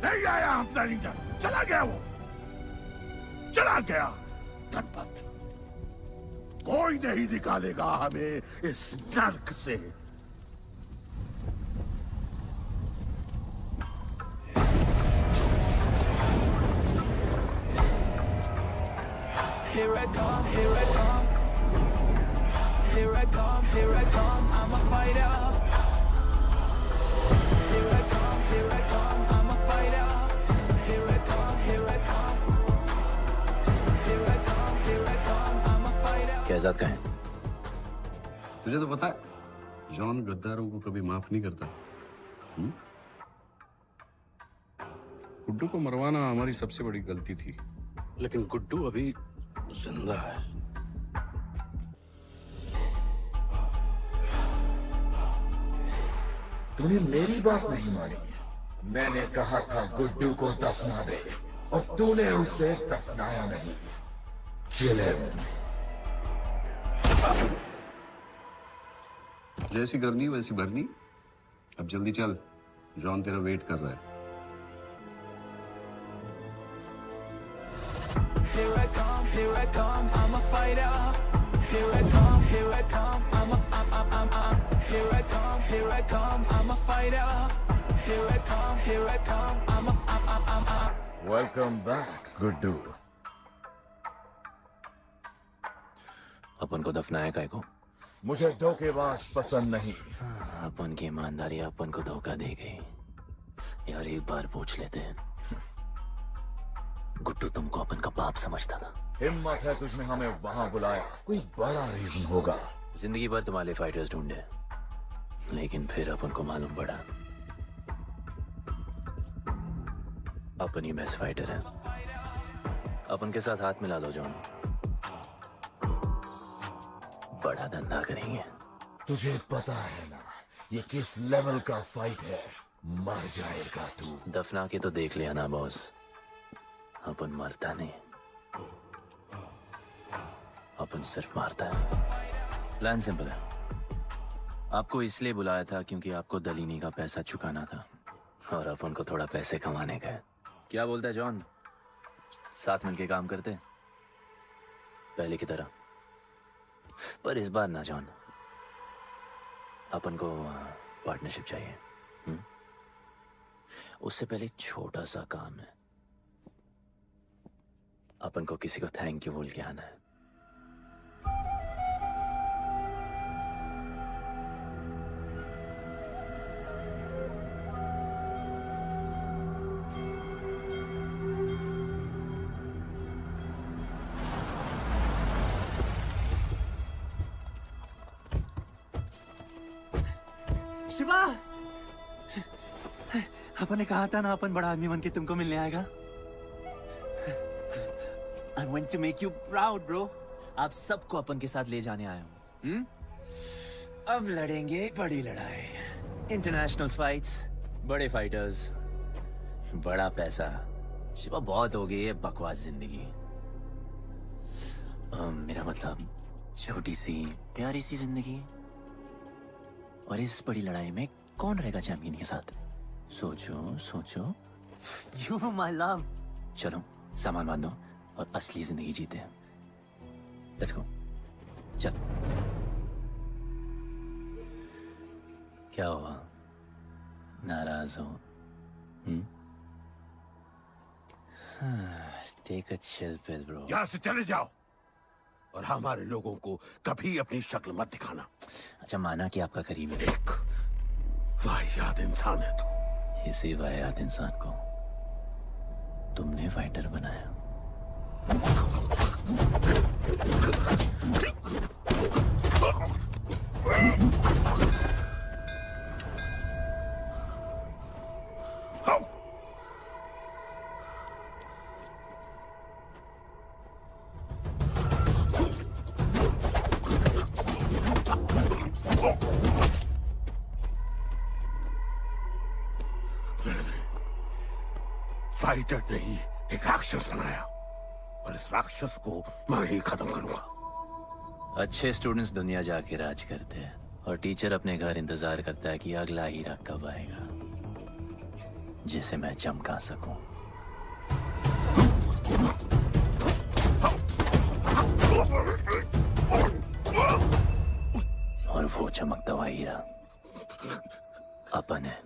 नहीं आया अपना लीडर, चला गया वो, चला गया। गणपत, कोई नहीं निकालेगा हमें इस नर्क से। Here I come, here I come. Here I come, here I come. I'm a fighter. Here I come, here I come. I'm a fighter. Here I come, here I come. Here I come, here I come. I'm a fighter. Kaizad का है? तुझे तो पता है, John गद्दारों को कभी माफ नहीं करता। गुड्डू को मरवाना हमारी सबसे बड़ी गलती थी, लेकिन गुड्डू अभी जिंदा है। तूने मेरी बात नहीं मानी। मैंने कहा था गुड्डू को दफना दे और तूने उसे दफनाया नहीं। Kill him. जैसी करनी वैसी भरनी। अब जल्दी चल, जॉन तेरा वेट कर रहा है। Here I come, here I come, I'm a fighter. Here I come, here I come, I'm here I come, here I come, I'm a fighter. Here I come, here I come, I'm Welcome back, Guddu. अपन को दफनाया काय को? मुझे धोखेबाज पसंद नहीं। अपन की ईमानदारी अपन को धोखा दे गई। यार एक बार पूछ लेते हैं, गुड्डू तुमको अपन का बाप समझता था? हिम्मत है तुझमें हमें वहां बुलाया, कोई बड़ा रीजन होगा। जिंदगी भर तुम्हारे फाइटर्स ढूंढे, लेकिन फिर अपन को मालूम पड़ा अपन ही बेस्ट फाइटर है। अपन के साथ हाथ मिला लो जॉन, बड़ा धंधा करेंगे। तुझे पता है ना ये किस लेवल का फाइट है? मर जाएगा तू। दफना के तो देख लिया ना बॉस, अपन मरता नहीं, अपन सिर्फ मारता है। प्लान सिंपल है, आपको इसलिए बुलाया था क्योंकि आपको दलीनी का पैसा चुकाना था और अपन को थोड़ा पैसे कमाने का है। क्या बोलता है जॉन, साथ मिलके काम करते पहले की तरह? पर इस बार ना जॉन, अपन को पार्टनरशिप चाहिए। उससे पहले एक छोटा सा काम है, अपन को किसी को थैंक यू बोल के आना है। शिवा, अपन ने कहा था ना अपन बड़ा आदमी बन के तुमको मिलने आएगा। I want to make you proud, bro. आप सबको अपन के साथ ले जाने आया हूँ। अब लड़ेंगे बड़ी लड़ाई, इंटरनेशनल फाइट्स, बड़े फाइटर्स, बड़ा पैसा। शिवा बहुत हो गई है बकवास जिंदगी। मेरा मतलब छोटी सी प्यारी सी जिंदगी, और इस बड़ी लड़ाई में कौन रहेगा चैंपियन के साथ? सोचो सोचो। You my love. चलो सामान बांधो और असली जिंदगी जीते हैं। Let's go. चल। क्या हुआ, नाराज हो? Take a chill pill bro. यहाँ से चले जाओ और हमारे लोगों को कभी अपनी शक्ल मत दिखाना। अच्छा माना कि आपका करीबी वाहियात इंसान है तू। इसी वाहियात इंसान को तुमने फाइटर बनाया। फाइटर नहीं, एक राक्षस बनाया, और इस राक्षस को मैं ही खत्म करूंगा। अच्छे स्टूडेंट्स दुनिया जाके राज करते हैं और टीचर अपने घर इंतजार करता है कि अगला हीरा कब आएगा जिसे मैं चमका सकूं। और वो चमकता हुआ हीरा अपन है।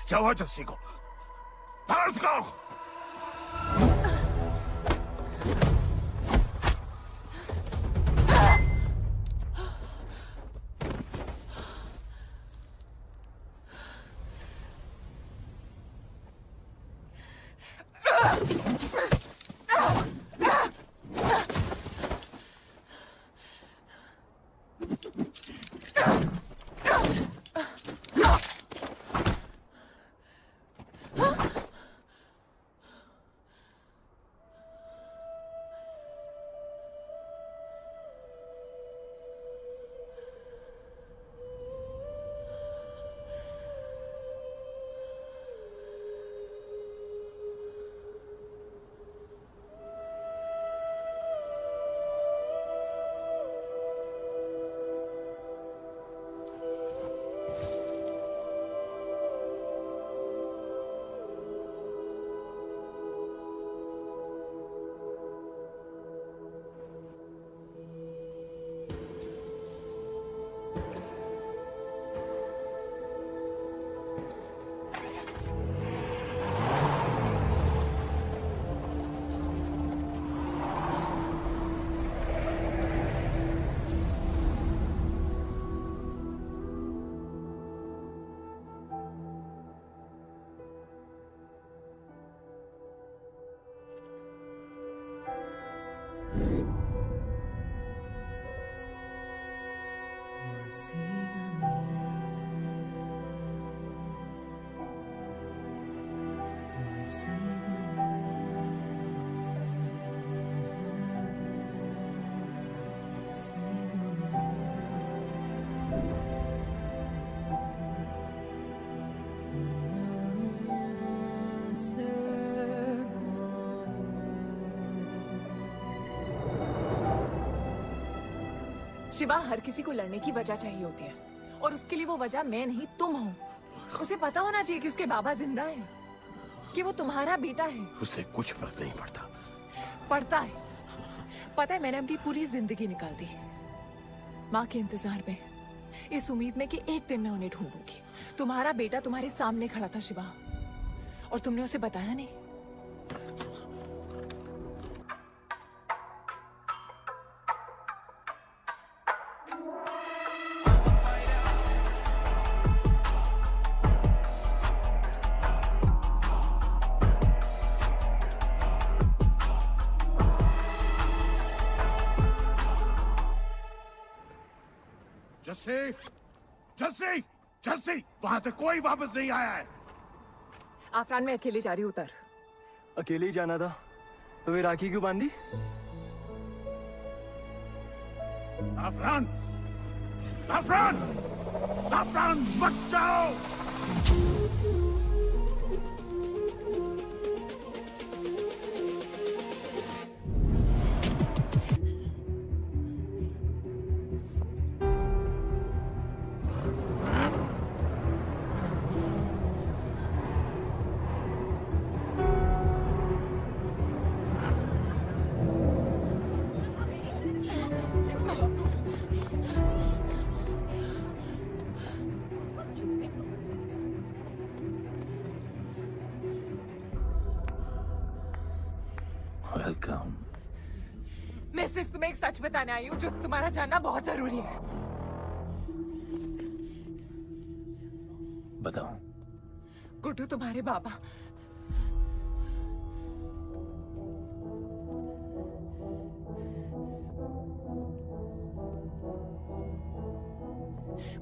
क्या हुआ जस्सी को? बाहर निकालो। शिवा, हर किसी को लड़ने की वजह चाहिए होती है और उसके लिए वो वजह मैं नहीं तुम हो। उसे पता होना चाहिए कि उसके बाबा जिंदा है, कि वो तुम्हारा बेटा है। उसे कुछ फर्क नहीं पड़ता। पड़ता है। पता है, मैंने अपनी पूरी जिंदगी निकाल दी माँ के इंतजार में, इस उम्मीद में कि एक दिन मैं उन्हें ढूंढूंगी। तुम्हारा बेटा तुम्हारे सामने खड़ा था शिवा, और तुमने उसे बताया नहीं। जस्सी, जस्सी, वहां से कोई वापस नहीं आया है। आफरान, मैं अकेले जा रही हूँ। उतर। अकेले ही जाना था तो वे राखी क्यों बांधी? आफरान, आफरान, आफरान, मत जाओ। वेलकम। मैं सिर्फ तुम्हें एक सच बताने आई हूँ जो तुम्हारा जानना बहुत जरूरी है। बताओ। गुड्डू तुम्हारे बाबा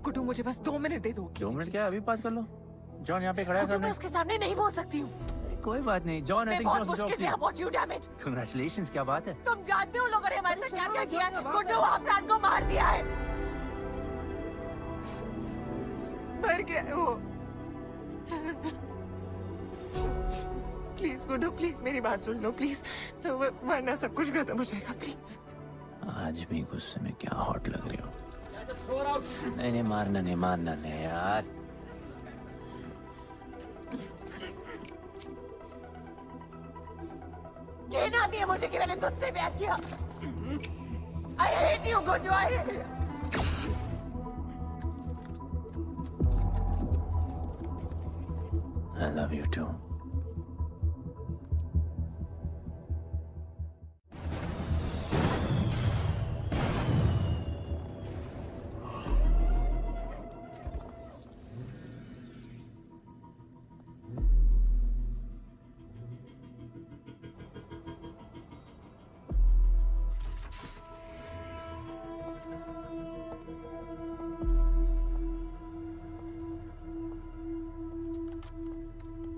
गुड्डू मुझे बस 2 मिनट दे दो। 2 मिनट क्या, अभी बात कर लो। जॉन यहाँ पे खड़ा है गुड्डू, मैं उसके सामने नहीं बोल सकती हूँ। कोई बात नहीं जॉन, मैं बहुत मुश्किल से about you damn it. Congratulations, क्या बात है। तुम जानते हो लोगों ने हमारे साथ क्या क्या किया है। गुड्डू अपराध को मार दिया है। मर गया है वो। प्लीज गुड्डू, प्लीज मेरी बात सुन लो प्लीज, वरना सब कुछ खत्म हो जाएगा प्लीज। आज भी गुस्से में क्या हॉट लग रही हो। नहीं मारना नहीं यार। घिन आती है मुझे कि मैंने तुझसे प्यार किया। I hate you, Guddu, I hate you. I love you too.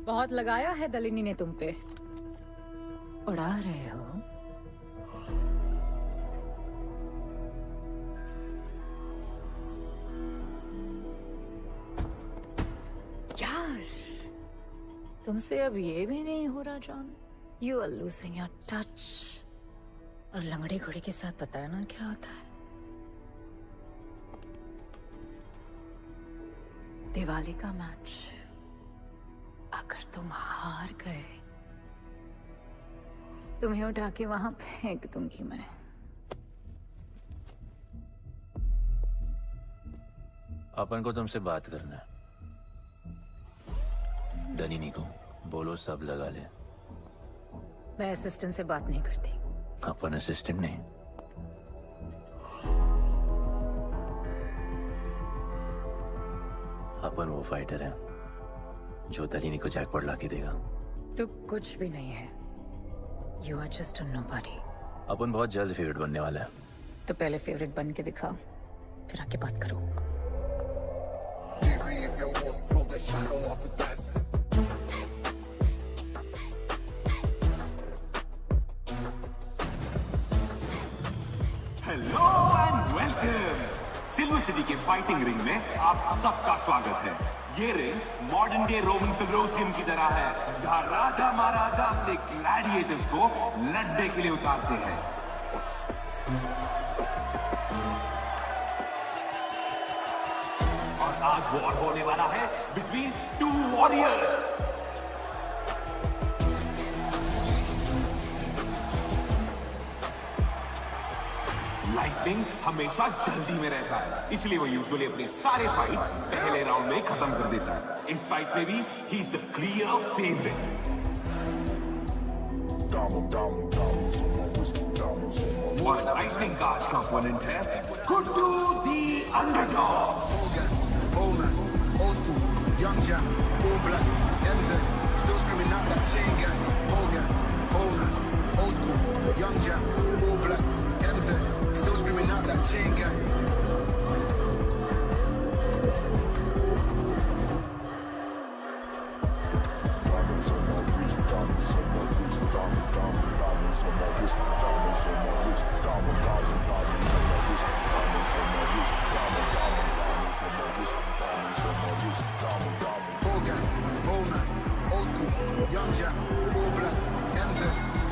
बहुत लगाया है दलिनी ने तुम पे। उड़ा रहे हो। यार तुमसे अब ये भी नहीं हो रहा John. You are losing your touch. और लंगड़े घोड़े के साथ पता है ना क्या होता है। दिवाली का मैच अगर तुम हार गए, तुम्हें उठा के वहां फेंक दूंगी मैं। अपन को तुमसे बात करना है। दलिनी को बोलो सब लगा ले। मैं असिस्टेंट से बात नहीं करती। अपन असिस्टेंट नहीं। अपन वो फाइटर है जो दलिनी को जैकपॉट लाके देगा। तू कुछ भी नहीं है। You are just a nobody. अपन बहुत जल्द फेवरेट बनने वाला है। तो पहले फेवरेट बन के दिखाओ, फिर आके बात करो। Hello and welcome. Silver city के फाइटिंग रिंग में आप सबका स्वागत है। ये ring modern day Roman Colosseum की तरह है, जहां राजा महाराजा अपने ग्लैडिएटर्स को लड़ने के लिए उतारते हैं। और आज वॉर होने वाला है बिटवीन 2 वॉरियर्स। लाइटनिंग हमेशा जल्दी में रहता है, इसलिए वो यूजुअली अपने सारे फाइट्स पहले राउंड में खत्म कर देता है। इस फाइट में भी he is the clear favourite. और लाइटनिंग का आज का ओपोनेंट है गुड्डू दी underdog. Young Jack, all black, MZ, still screaming out that chain gang. Old school, young Jack, all black, MZ, still screaming out that chain gang. Diamonds on my wrist, diamonds on my wrist, diamonds on my wrist, diamonds on my wrist, diamonds on my wrist, diamonds on my wrist, diamonds on my wrist, diamonds on my wrist, diamond. Old gang, old man, old school, young Jack, all black, MZ,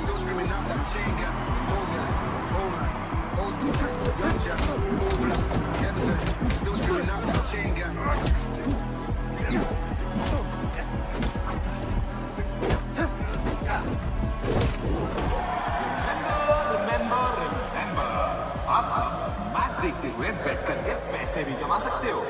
still screaming out that chain gang. Old gang, old man, old school, young Jack, all black, MZ, still screaming out that chain gang. Remember, आप match देखते हुए बेट करके पैसे भी कमा सकते हो।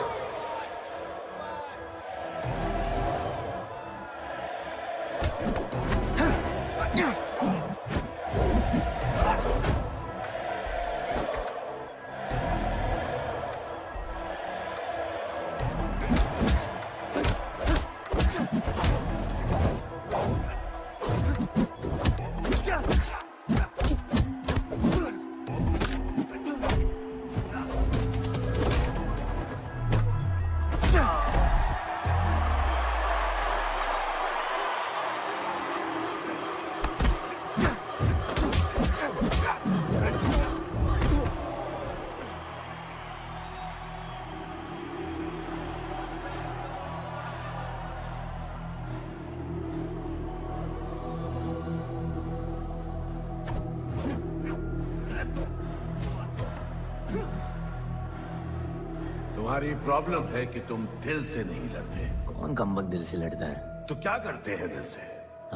तुम्हारी प्रॉब्लम है कि तुम दिल से नहीं लड़ते। कौन कमबख्त दिल से लड़ता है? तो क्या करते हैं दिल से?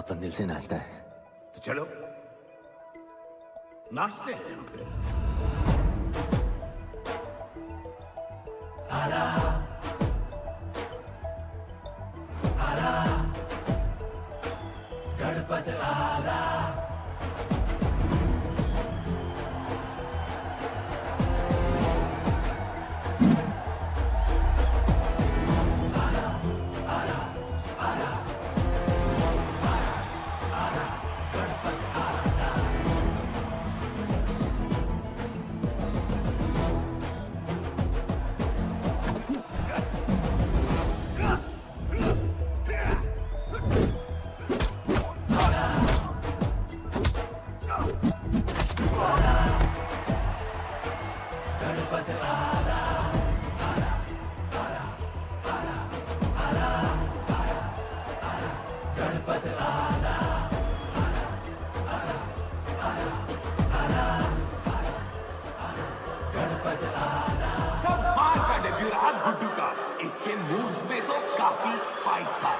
अपन दिल से नाचता है। तो चलो नाचते हैं हम फिर। गणपत आला गुड्डू का इसके मूव्स में तो काफी स्पाइस था।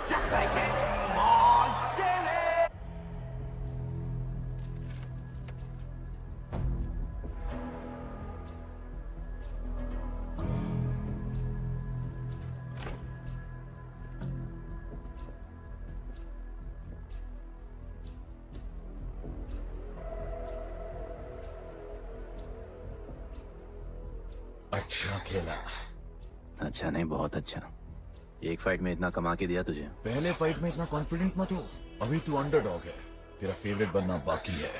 Just like a small chilli. अच्छा खेला। अच्छा नहीं, बहुत अच्छा। एक फाइट में इतना कमा के दिया तुझे। पहले फाइट में इतना कॉन्फिडेंट मत हो, अभी तू अंडरडॉग है, तेरा फेवरेट बनना बाकी है।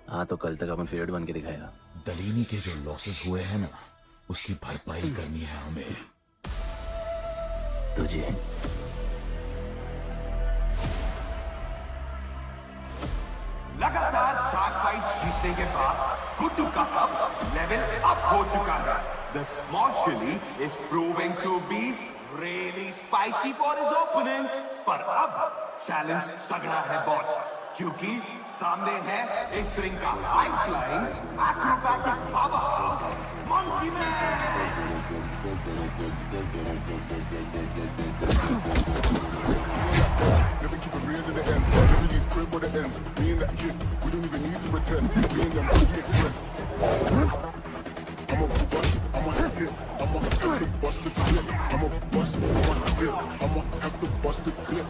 हाँ तो कल तक अपन फेवरेट बन के दिखाएगा। दलीनी के जो लॉसेस हुए हैं ना, उसकी भरपाई करनी है हमें। तुझे लगातार 4 फाइट जीतने के बाद गुड्डू का अब लेवल अप हो चुका है। The small chili is proving to be really spicy for his opponents. पर अब चैलेंज तगड़ा है बॉस, क्योंकि सामने है इस रिंग का high flying acrobatic powerhouse monkey man. Never keep it real to the end. Never leave crib where it ends. Me and that kid, we don't even need to pretend. Me and them really express. I'm a bust, I'm a hit. I'm a have to bust the clip. I'm a bust, I'm a hit. I'm a have to bust the clip.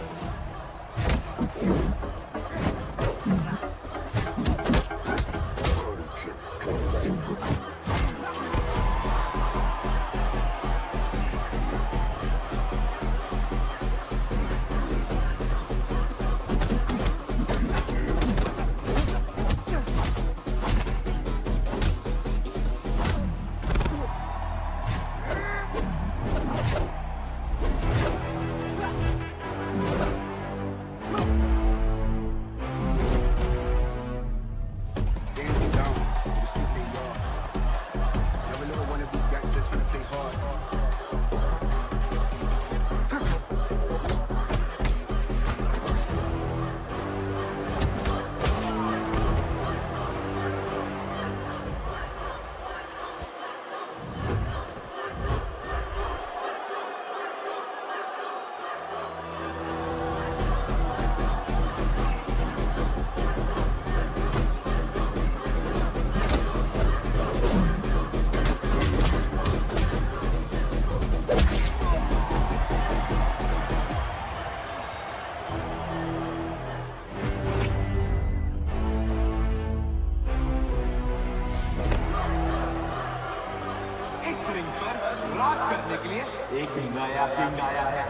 राज करने के लिए एक नया king आया है।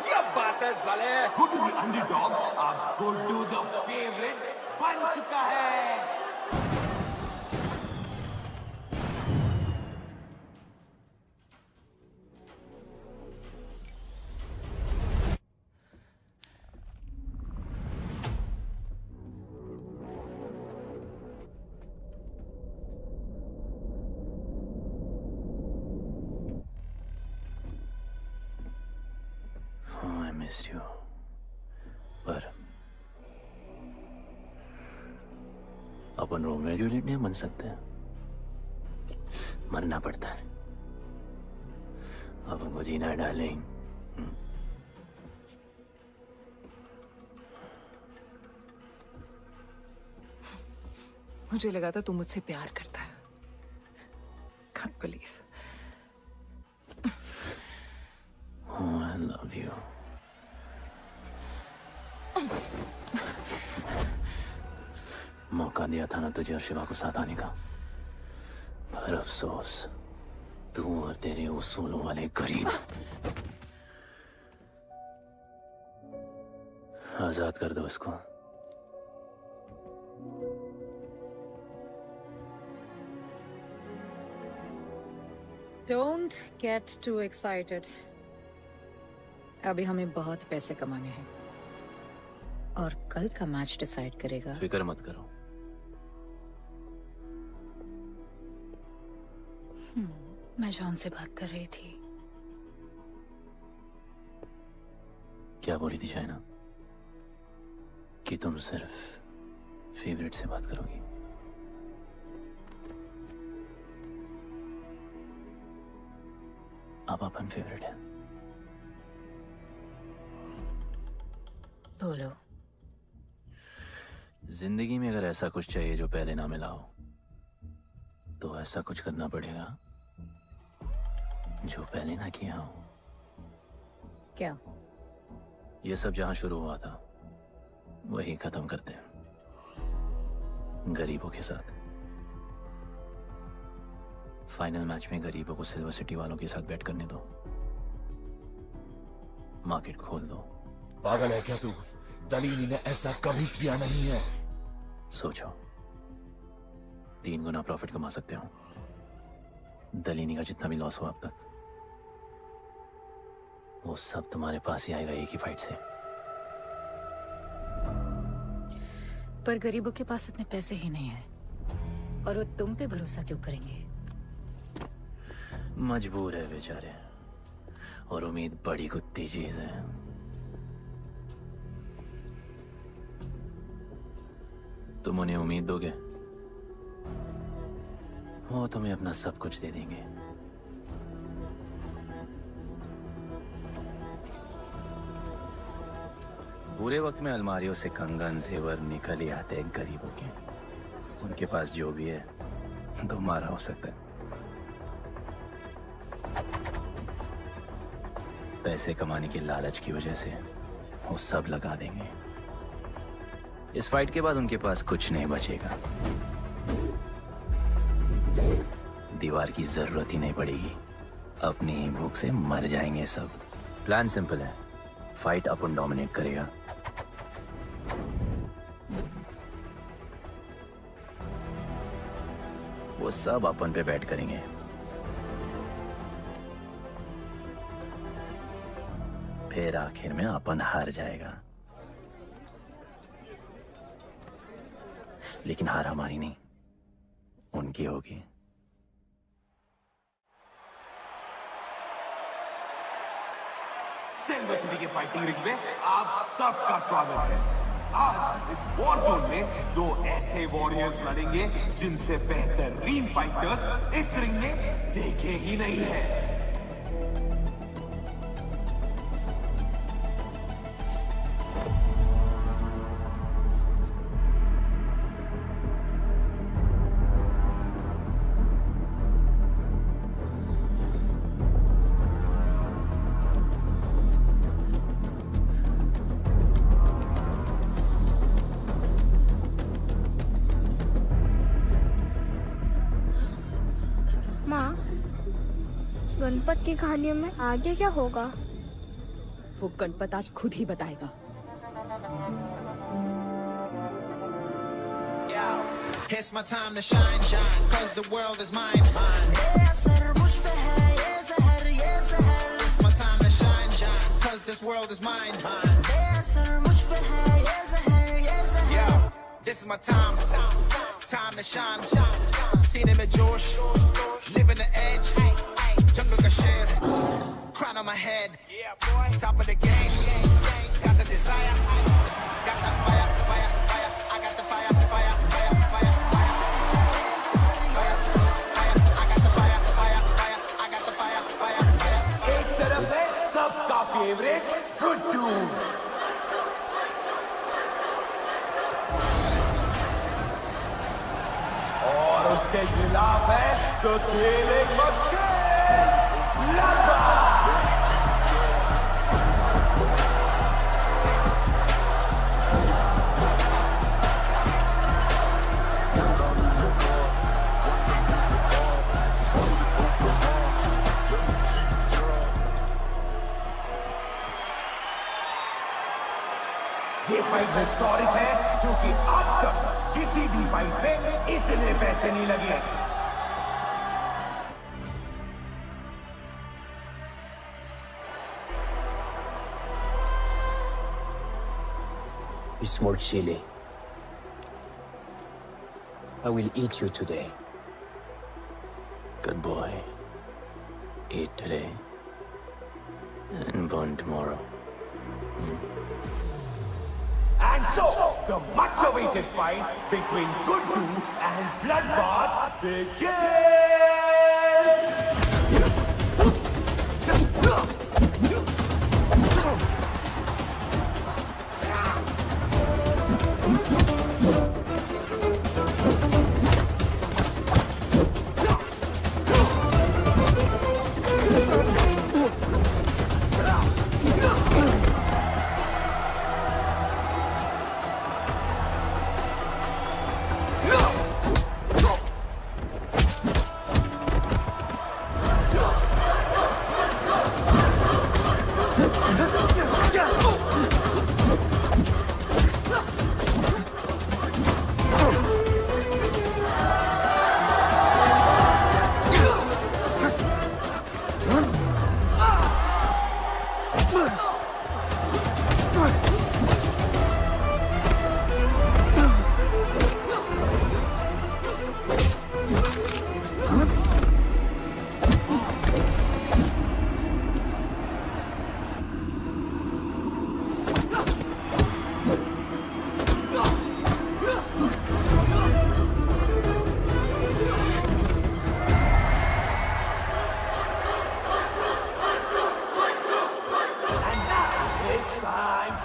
ये बात है साले। गुड्डू द अंडरडॉग अब गुड्डू द फेवरेट बन चुका है। missed you. पर अपन रोमियो जूलियट नहीं बन सकते। मरना पड़ता है। अब हमको जीना है डार्लिंग। मुझे लगा था तू मुझसे प्यार करता है। Can't believe. Oh, I love you. मौका दिया था ना तुझे और शिवा को साथ आने का, पर अफसोस तू और तेरे उसूलों वाले गरीब। आजाद कर दो इसको। Don't get too excited. अभी हमें बहुत पैसे कमाने हैं और कल का मैच डिसाइड करेगा। फिक्र मत करो। मैं जॉन से बात कर रही थी। क्या बोली थी शाइना? कि तुम सिर्फ फेवरेट से बात करोगी। अब अपन फेवरेट है। बोलो। जिंदगी में अगर ऐसा कुछ चाहिए जो पहले ना मिला हो, तो ऐसा कुछ करना पड़ेगा जो पहले ना किया हो। क्या? ये सब जहां शुरू हुआ था वही खत्म करते हैं, गरीबों के साथ। फाइनल मैच में गरीबों को सिल्वर सिटी वालों के साथ बैट करने दो, मार्केट खोल दो। पागल है क्या तू? दलीनी ने ऐसा कभी किया नहीं है। सोचो, 3 गुना प्रॉफिट कमा सकते हो। दलीनी का जितना भी लॉस हुआ अब तक, वो सब तुम्हारे पास ही आएगा एक ही फाइट से। पर गरीबों के पास इतने पैसे ही नहीं है, और वो तुम पे भरोसा क्यों करेंगे? मजबूर है बेचारे, और उम्मीद बड़ी कुत्ती चीज है। तुम उन्हें उम्मीद दोगे, वो तुम्हें अपना सब कुछ दे देंगे। बुरे वक्त में अलमारियों से कंगन जेवर निकल ही आते हैं गरीबों के। उनके पास जो भी है तुम्हारा हो सकता है। पैसे कमाने की लालच की वजह से वो सब लगा देंगे। इस फाइट के बाद उनके पास कुछ नहीं बचेगा। दीवार की जरूरत ही नहीं पड़ेगी, अपनी ही भूख से मर जाएंगे सब। प्लान सिंपल है, फाइट अपन डोमिनेट करेगा। वो सब अपन पे बैट करेंगे। फिर आखिर में अपन हार जाएगा, लेकिन हार हमारी नहीं, उनकी होगी। सिल्वर सिटी के फाइटिंग रिंग में आप सबका स्वागत है। आज इस वॉर जोन में 2 ऐसे वॉरियर्स लड़ेंगे जिनसे बेहतरीन फाइटर्स इस रिंग में देखे ही नहीं है। गणपत की कहानियों में आगे क्या होगा? वो गणपत आज खुद ही बताएगा। It's my time to shine, shine, cause the world is mine, mine. ये असर मुझ पे है, ये ज़हर, ये ज़हर. It's my time to shine, shine, cause this world is mine, mine. ये असर मुझ पे है, ये ज़हर, ये ज़हर. Yo, this is my time, time to shine, सीने में जोश, living the edge, jungle का शेर, crown on my head, top of the game, got the desire, got that fire, fire, fire, I got the fire, fire, fire, fire, fire, fire, I got the fire. के खिलाफ है तो खेल एक मुश्किल लगभग। ये फाइट हिस्टोरिक है क्योंकि आज तक किसी भी फाइट पे इतने पैसे नहीं लगे। Small chili. I will eat you today. Good boy. Eat today and burn tomorrow. And so, the much-awaited fight between Guddu and Bloodbath begins!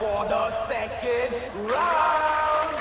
For the second round.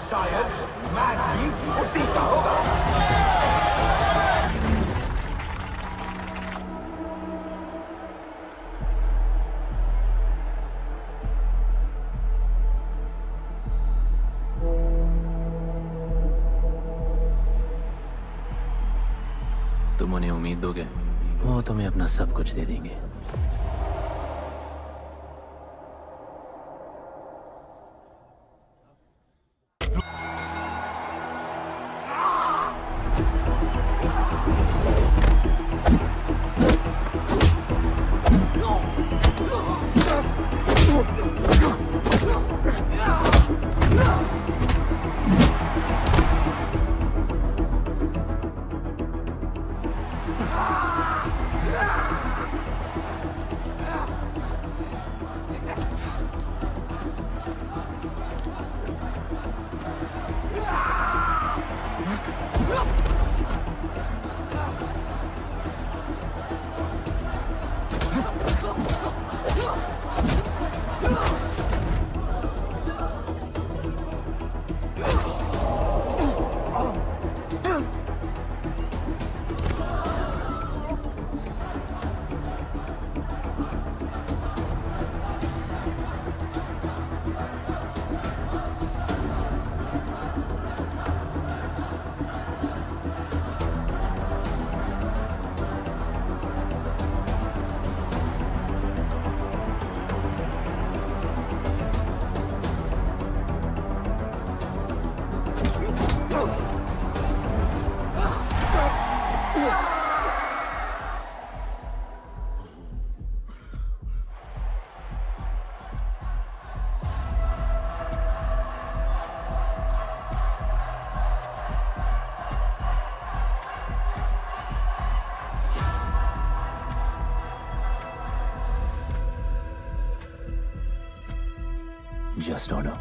शायद मैच भी उसी का होगा। तुम उन्हें उम्मीद दोगे, वो तुम्हें अपना सब कुछ दे देंगे। just order.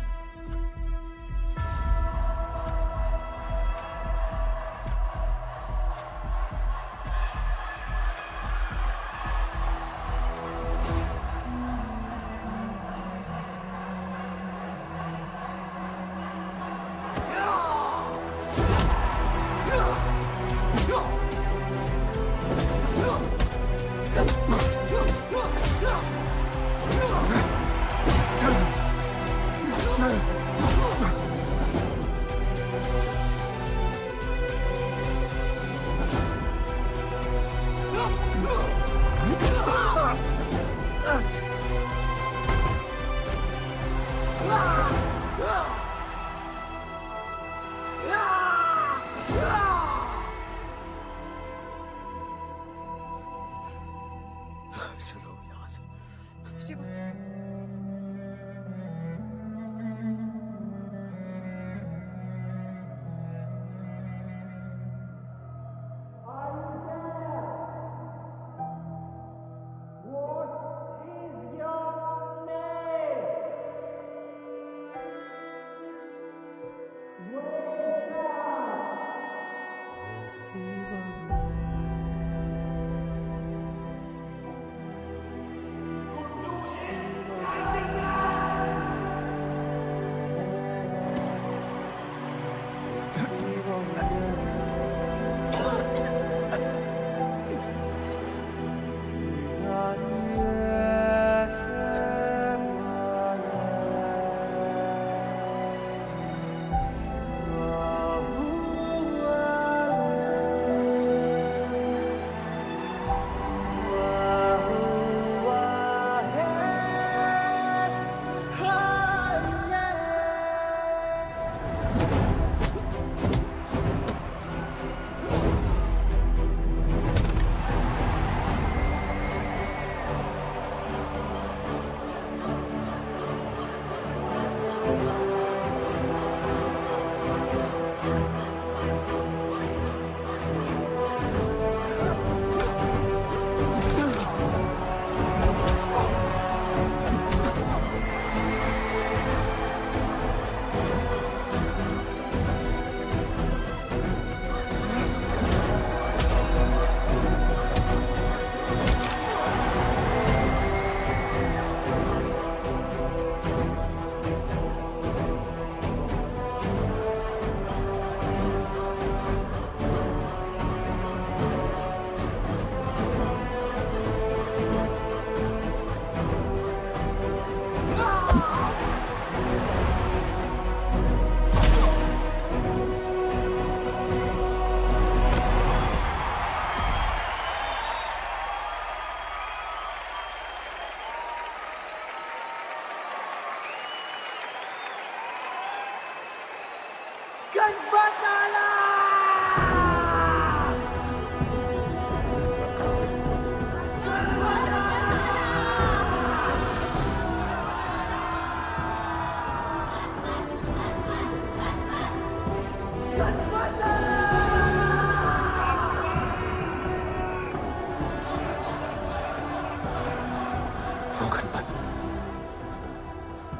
वो गणपत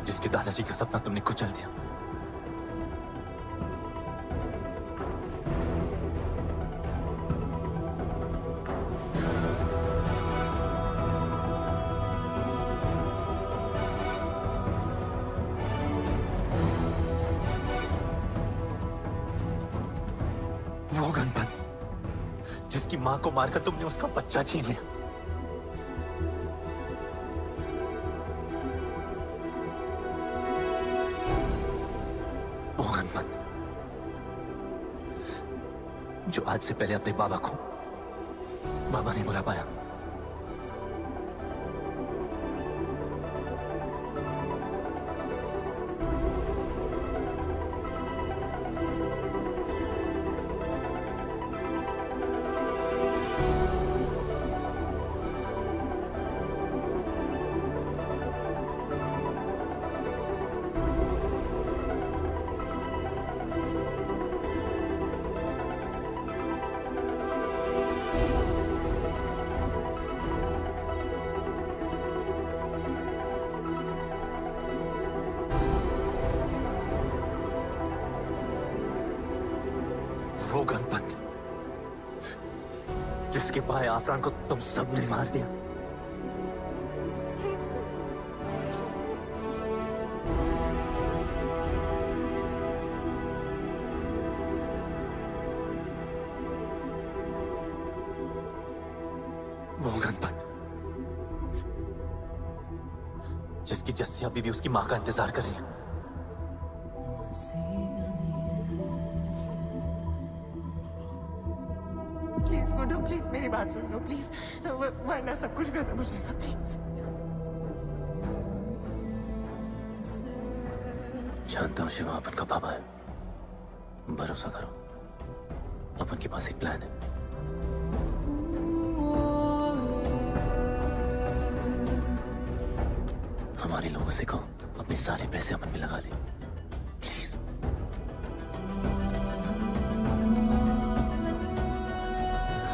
जिसके दादाजी का सपना तुमने कुचल दिया। वो गणपत जिसकी मां को मारकर तुमने उसका बच्चा छीन लिया। वो गणपत जो आज से पहले अपने बाबा को बाबा नहीं बुला पाया। वो गणपत जिसके भाई आफरान को तुम सबने मार दिया। वो गणपत जिसकी जस्सिया बीबी उसकी मां का इंतजार कर रही है। प्लीज गुड्डू, प्लीज मेरी बात सुन लो प्लीज, वरना सब कुछ खत्म हो जाएगा प्लीज। जानता हूँ शिवा अपन का पापा है, भरोसा करो, अपन के पास एक प्लान है। हमारे लोगों से कहो अपने सारे पैसे अपन में लगा ले, प्लीज।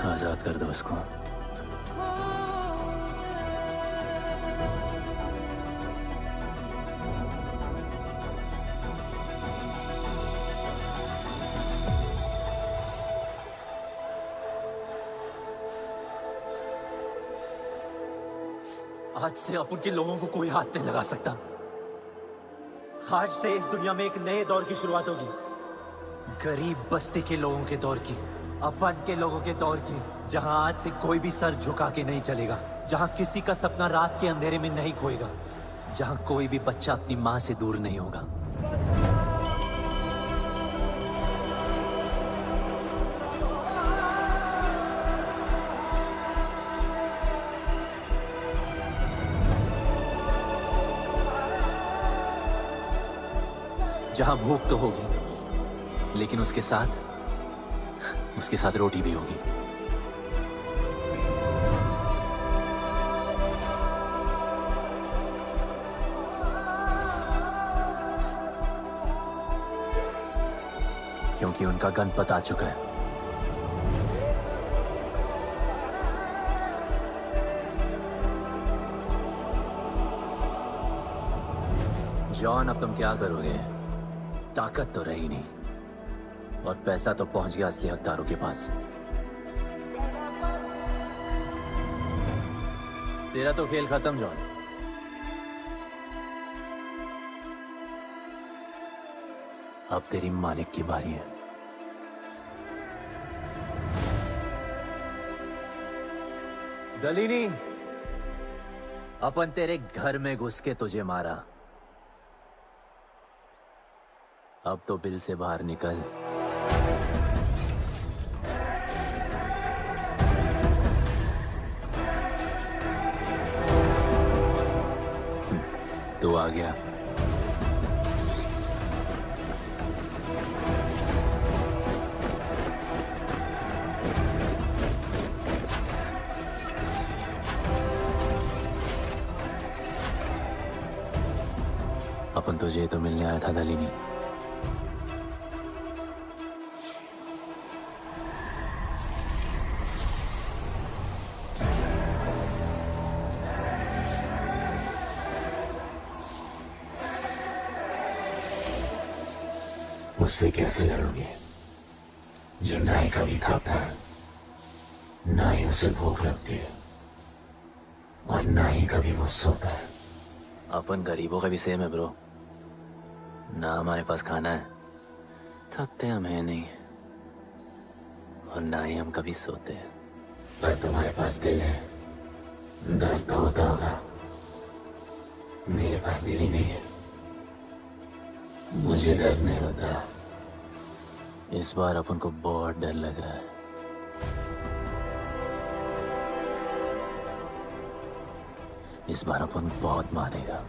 आजाद कर दो उसको। आज से अपन के लोगों को कोई हाथ नहीं लगा सकता। आज से इस दुनिया में एक नए दौर की शुरुआत होगी, गरीब बस्ती के लोगों के दौर की, अपन के लोगों के दौर की, जहां आज से कोई भी सर झुका के नहीं चलेगा, जहां किसी का सपना रात के अंधेरे में नहीं खोएगा, जहां कोई भी बच्चा अपनी मां से दूर नहीं होगा। जहां भूख तो होगी, लेकिन उसके साथ रोटी भी होगी। क्योंकि उनका गणपत आ चुका है। जॉन, अब तुम क्या करोगे? ताकत तो रही नहीं और पैसा तो पहुंच गया असली हकदारों के पास। तेरा तो खेल खत्म जॉन। अब तेरी मालिक की बारी है। गलीनी, अपन तेरे घर में घुस के तुझे मारा, अब तो बिल से बाहर निकल। तू आ गया। अपन तुझे तो मिलने आया था नलिनी। उससे कैसे लड़ोगे जो ना ही कभी खाता है, ना ही उसे भूख लगती है और ना ही कभी वो सोता है। अपन गरीबों का भी सेम है ब्रो, ना हमारे पास खाना है, थकते हम है नहीं, और ना ही हम कभी सोते हैं। पर तुम्हारे पास दिल है, दर्द तो होता होगा। मेरे पास दिल ही नहीं है, मुझे दर्द नहीं होता। इस बार अपन को बहुत डर लग रहा है। इस बार अपन बहुत मानेगा।